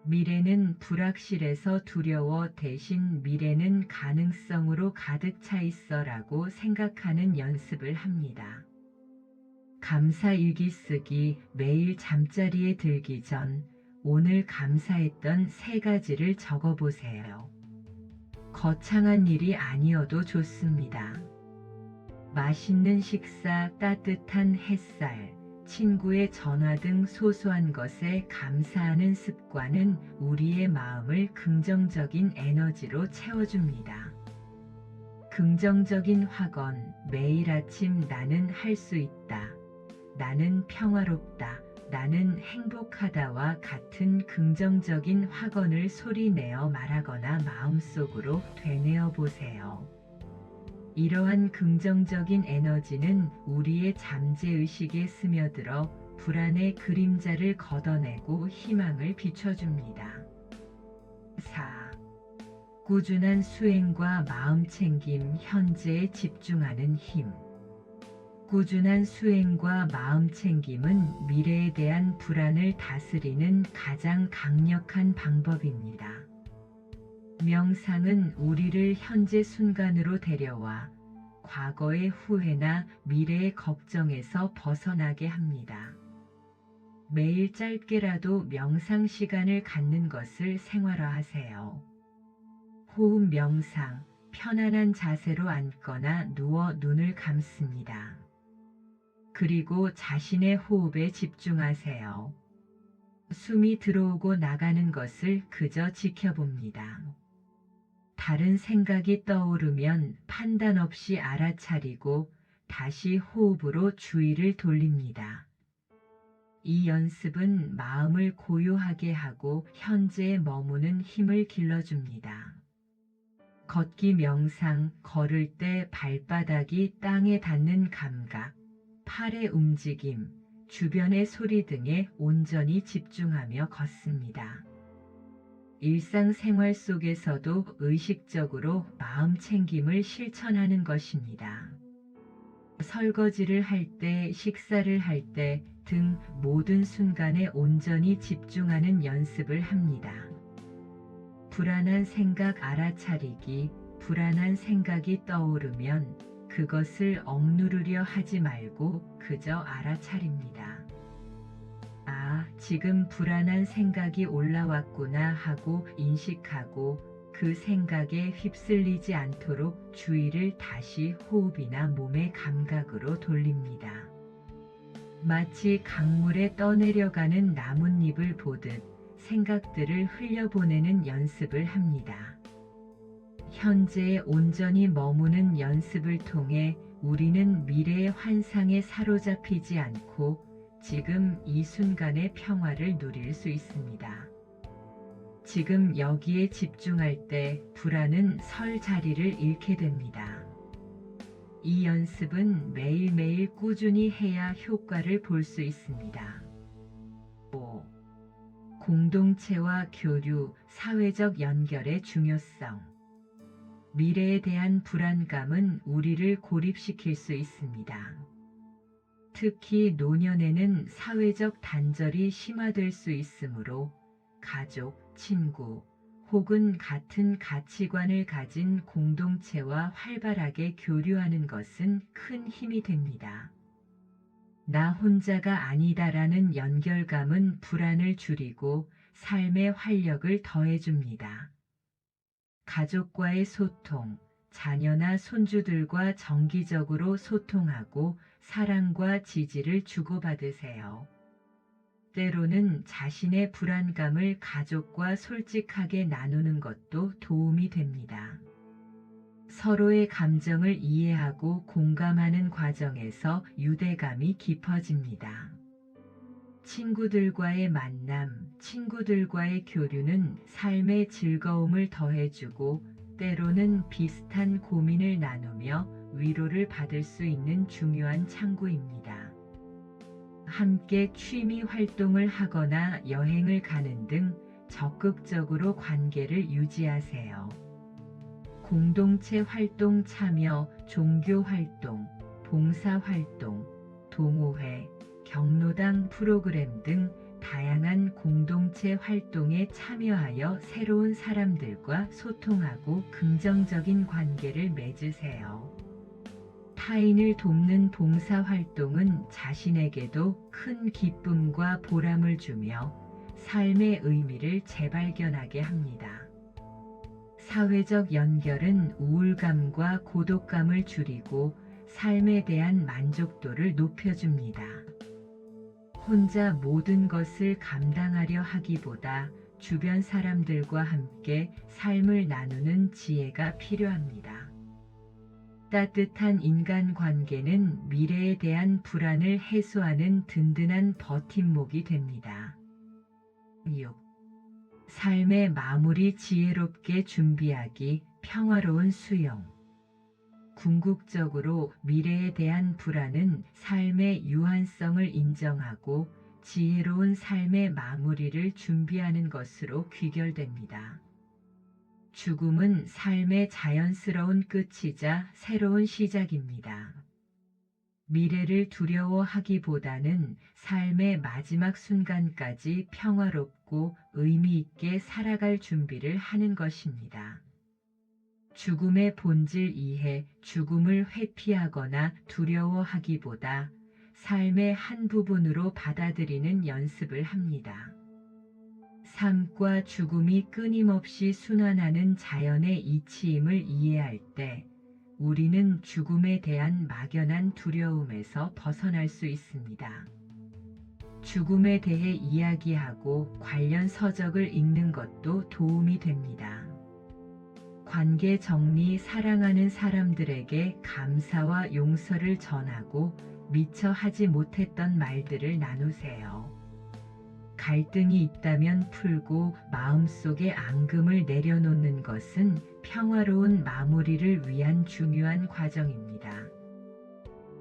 Speaker 1: 미래는 불확실해서 두려워 대신 미래는 가능성으로 가득 차 있어 라고 생각하는 연습을 합니다. 감사일기 쓰기, 매일 잠자리에 들기 전 오늘 감사했던 3가지를 적어보세요. 거창한 일이 아니어도 좋습니다. 맛있는 식사, 따뜻한 햇살, 친구의 전화 등 소소한 것에 감사하는 습관은 우리의 마음을 긍정적인 에너지로 채워줍니다. 긍정적인 확언, 매일 아침 나는 할 수 있다. 나는 평화롭다. 나는 행복하다와 같은 긍정적인 확언을 소리내어 말하거나 마음속으로 되뇌어 보세요. 이러한 긍정적인 에너지는 우리의 잠재의식에 스며들어 불안의 그림자를 걷어내고 희망을 비춰줍니다. 4. 꾸준한 수행과 마음챙김, 현재에 집중하는 힘. 꾸준한 수행과 마음챙김은 미래에 대한 불안을 다스리는 가장 강력한 방법입니다. 명상은 우리를 현재 순간으로 데려와 과거의 후회나 미래의 걱정에서 벗어나게 합니다. 매일 짧게라도 명상 시간을 갖는 것을 생활화하세요. 호흡 명상, 편안한 자세로 앉거나 누워 눈을 감습니다. 그리고 자신의 호흡에 집중하세요. 숨이 들어오고 나가는 것을 그저 지켜봅니다. 다른 생각이 떠오르면 판단 없이 알아차리고 다시 호흡으로 주의를 돌립니다. 이 연습은 마음을 고요하게 하고 현재에 머무는 힘을 길러줍니다. 걷기 명상, 걸을 때 발바닥이 땅에 닿는 감각, 팔의 움직임, 주변의 소리 등에 온전히 집중하며 걷습니다. 일상생활 속에서도 의식적으로 마음 챙김을 실천하는 것입니다. 설거지를 할 때, 식사를 할 때 등 모든 순간에 온전히 집중하는 연습을 합니다. 불안한 생각 알아차리기, 불안한 생각이 떠오르면 그것을 억누르려 하지 말고 그저 알아차립니다. 아, 지금 불안한 생각이 올라왔구나 하고 인식하고 그 생각에 휩쓸리지 않도록 주의를 다시 호흡이나 몸의 감각으로 돌립니다. 마치 강물에 떠내려가는 나뭇잎을 보듯 생각들을 흘려보내는 연습을 합니다. 현재에 온전히 머무는 연습을 통해 우리는 미래의 환상에 사로잡히지 않고 지금 이 순간의 평화를 누릴 수 있습니다. 지금 여기에 집중할 때 불안은 설 자리를 잃게 됩니다. 이 연습은 매일매일 꾸준히 해야 효과를 볼 수 있습니다. 5. 공동체와 교류, 사회적 연결의 중요성. 미래에 대한 불안감은 우리를 고립시킬 수 있습니다. 특히 노년에는 사회적 단절이 심화될 수 있으므로 가족, 친구 혹은 같은 가치관을 가진 공동체와 활발하게 교류하는 것은 큰 힘이 됩니다. 나 혼자가 아니다라는 연결감은 불안을 줄이고 삶의 활력을 더해줍니다. 가족과의 소통, 자녀나 손주들과 정기적으로 소통하고 사랑과 지지를 주고받으세요. 때로는 자신의 불안감을 가족과 솔직하게 나누는 것도 도움이 됩니다. 서로의 감정을 이해하고 공감하는 과정에서 유대감이 깊어집니다. 친구들과의 만남, 친구들과의 교류는 삶의 즐거움을 더해주고 때로는 비슷한 고민을 나누며 위로를 받을 수 있는 중요한 창구입니다. 함께 취미 활동을 하거나 여행을 가는 등 적극적으로 관계를 유지하세요. 공동체 활동 참여, 종교 활동, 봉사 활동, 동호회, 경로당 프로그램 등 다양한 공동체 활동에 참여하여 새로운 사람들과 소통하고 긍정적인 관계를 맺으세요. 타인을 돕는 봉사 활동은 자신에게도 큰 기쁨과 보람을 주며 삶의 의미를 재발견하게 합니다. 사회적 연결은 우울감과 고독감을 줄이고 삶에 대한 만족도를 높여줍니다. 혼자 모든 것을 감당하려 하기보다 주변 사람들과 함께 삶을 나누는 지혜가 필요합니다. 따뜻한 인간관계는 미래에 대한 불안을 해소하는 든든한 버팀목이 됩니다. 6. 삶의 마무리 지혜롭게 준비하기, 평화로운 수용. 궁극적으로 미래에 대한 불안은 삶의 유한성을 인정하고 지혜로운 삶의 마무리를 준비하는 것으로 귀결됩니다. 죽음은 삶의 자연스러운 끝이자 새로운 시작입니다. 미래를 두려워하기보다는 삶의 마지막 순간까지 평화롭고 의미 있게 살아갈 준비를 하는 것입니다. 죽음의 본질 이해, 죽음을 회피하거나 두려워하기보다 삶의 한 부분으로 받아들이는 연습을 합니다. 삶과 죽음이 끊임없이 순환하는 자연의 이치임을 이해할 때 우리는 죽음에 대한 막연한 두려움에서 벗어날 수 있습니다. 죽음에 대해 이야기하고 관련 서적을 읽는 것도 도움이 됩니다. 관계 정리, 사랑하는 사람들에게 감사와 용서를 전하고 미처 하지 못했던 말들을 나누세요. 갈등이 있다면 풀고 마음속에 앙금을 내려놓는 것은 평화로운 마무리를 위한 중요한 과정입니다.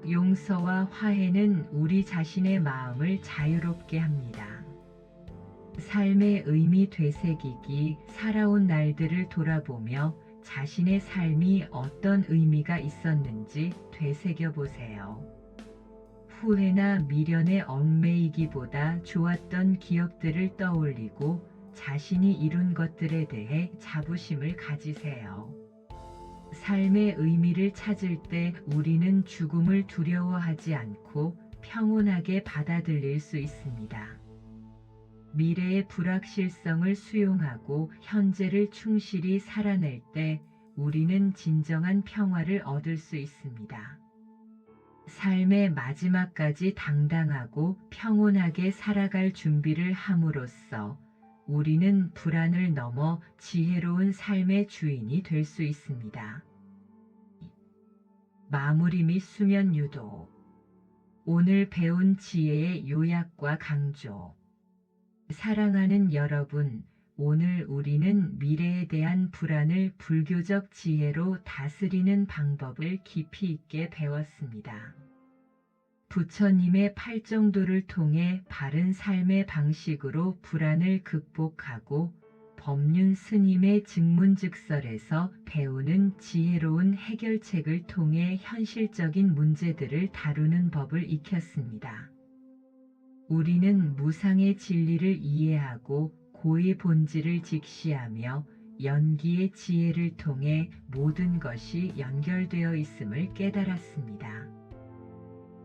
Speaker 1: 용서와 화해는 우리 자신의 마음을 자유롭게 합니다. 삶의 의미 되새기기, 살아온 날들을 돌아보며 자신의 삶이 어떤 의미가 있었는지 되새겨보세요. 후회나 미련에 얽매이기보다 좋았던 기억들을 떠올리고 자신이 이룬 것들에 대해 자부심을 가지세요. 삶의 의미를 찾을 때 우리는 죽음을 두려워하지 않고 평온하게 받아들일 수 있습니다. 미래의 불확실성을 수용하고 현재를 충실히 살아낼 때 우리는 진정한 평화를 얻을 수 있습니다. 삶의 마지막까지 당당하고 평온하게 살아갈 준비를 함으로써 우리는 불안을 넘어 지혜로운 삶의 주인이 될 수 있습니다. 마무리 및 수면 유도. 오늘 배운 지혜의 요약과 강조. 사랑하는 여러분, 오늘 우리는 미래에 대한 불안을 불교적 지혜로 다스리는 방법을 깊이 있게 배웠습니다. 부처님의 팔정도를 통해 바른 삶의 방식으로 불안을 극복하고 법륜 스님의 증문즉설에서 배우는 지혜로운 해결책을 통해 현실적인 문제들을 다루는 법을 익혔습니다. 우리는 무상의 진리를 이해하고 고의 본질을 직시하며 연기의 지혜를 통해 모든 것이 연결되어 있음을 깨달았습니다.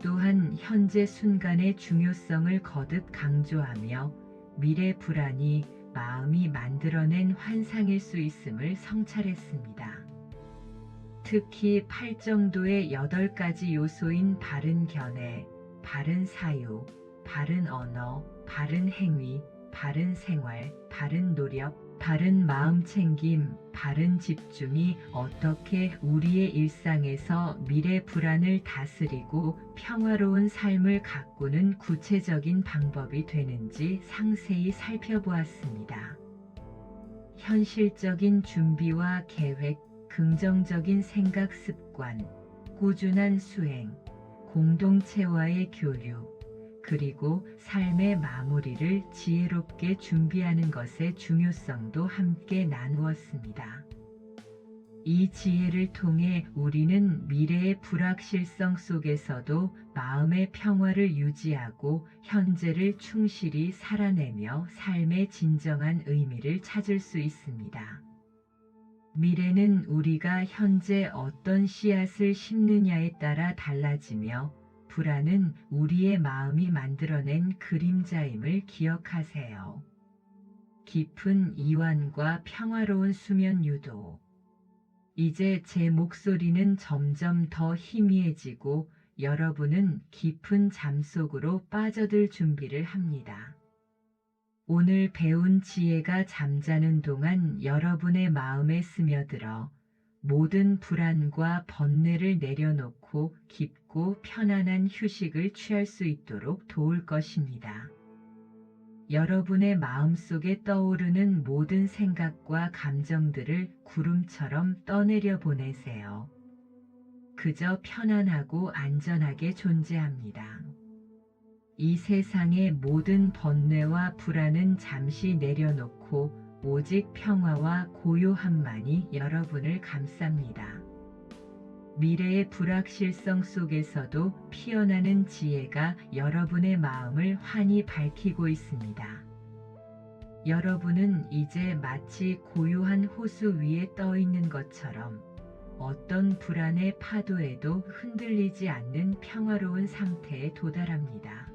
Speaker 1: 또한 현재 순간의 중요성을 거듭 강조하며 미래 불안이 마음이 만들어낸 환상일 수 있음을 성찰했습니다. 특히 팔정도의 8가지 요소인 바른 견해, 바른 사유, 바른 언어, 바른 행위, 바른 생활, 바른 노력, 바른 마음 챙김, 바른 집중이 어떻게 우리의 일상에서 미래 불안을 다스리고 평화로운 삶을 가꾸는 구체적인 방법이 되는지 상세히 살펴보았습니다. 현실적인 준비와 계획, 긍정적인 생각 습관, 꾸준한 수행, 공동체와의 교류, 그리고 삶의 마무리를 지혜롭게 준비하는 것의 중요성도 함께 나누었습니다. 이 지혜를 통해 우리는 미래의 불확실성 속에서도 마음의 평화를 유지하고 현재를 충실히 살아내며 삶의 진정한 의미를 찾을 수 있습니다. 미래는 우리가 현재 어떤 씨앗을 심느냐에 따라 달라지며 불안은 우리의 마음이 만들어낸 그림자임을 기억하세요. 깊은 이완과 평화로운 수면 유도. 이제 제 목소리는 점점 더 희미해지고 여러분은 깊은 잠 속으로 빠져들 준비를 합니다. 오늘 배운 지혜가 잠자는 동안 여러분의 마음에 스며들어 모든 불안과 번뇌를 내려놓고 깊고 편안한 휴식을 취할 수 있도록 도울 것입니다. 여러분의 마음속에 떠오르는 모든 생각과 감정들을 구름처럼 떠내려 보내세요. 그저 편안하고 안전하게 존재합니다. 이 세상의 모든 번뇌와 불안은 잠시 내려놓고 오직 평화와 고요함만이 여러분을 감쌉니다. 미래의 불확실성 속에서도 피어나는 지혜가 여러분의 마음을 환히 밝히고 있습니다. 여러분은 이제 마치 고요한 호수 위에 떠 있는 것처럼 어떤 불안의 파도에도 흔들리지 않는 평화로운 상태에 도달합니다.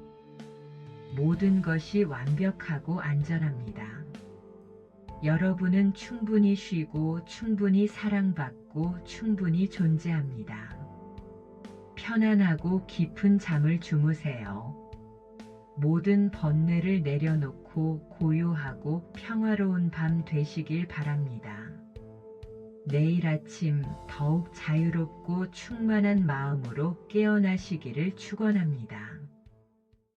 Speaker 1: 모든 것이 완벽하고 안전합니다. 여러분은 충분히 쉬고 충분히 사랑받고 충분히 존재합니다. 편안하고 깊은 잠을 주무세요. 모든 번뇌를 내려놓고 고요하고 평화로운 밤 되시길 바랍니다. 내일 아침 더욱 자유롭고 충만한 마음으로 깨어나시기를 축원합니다.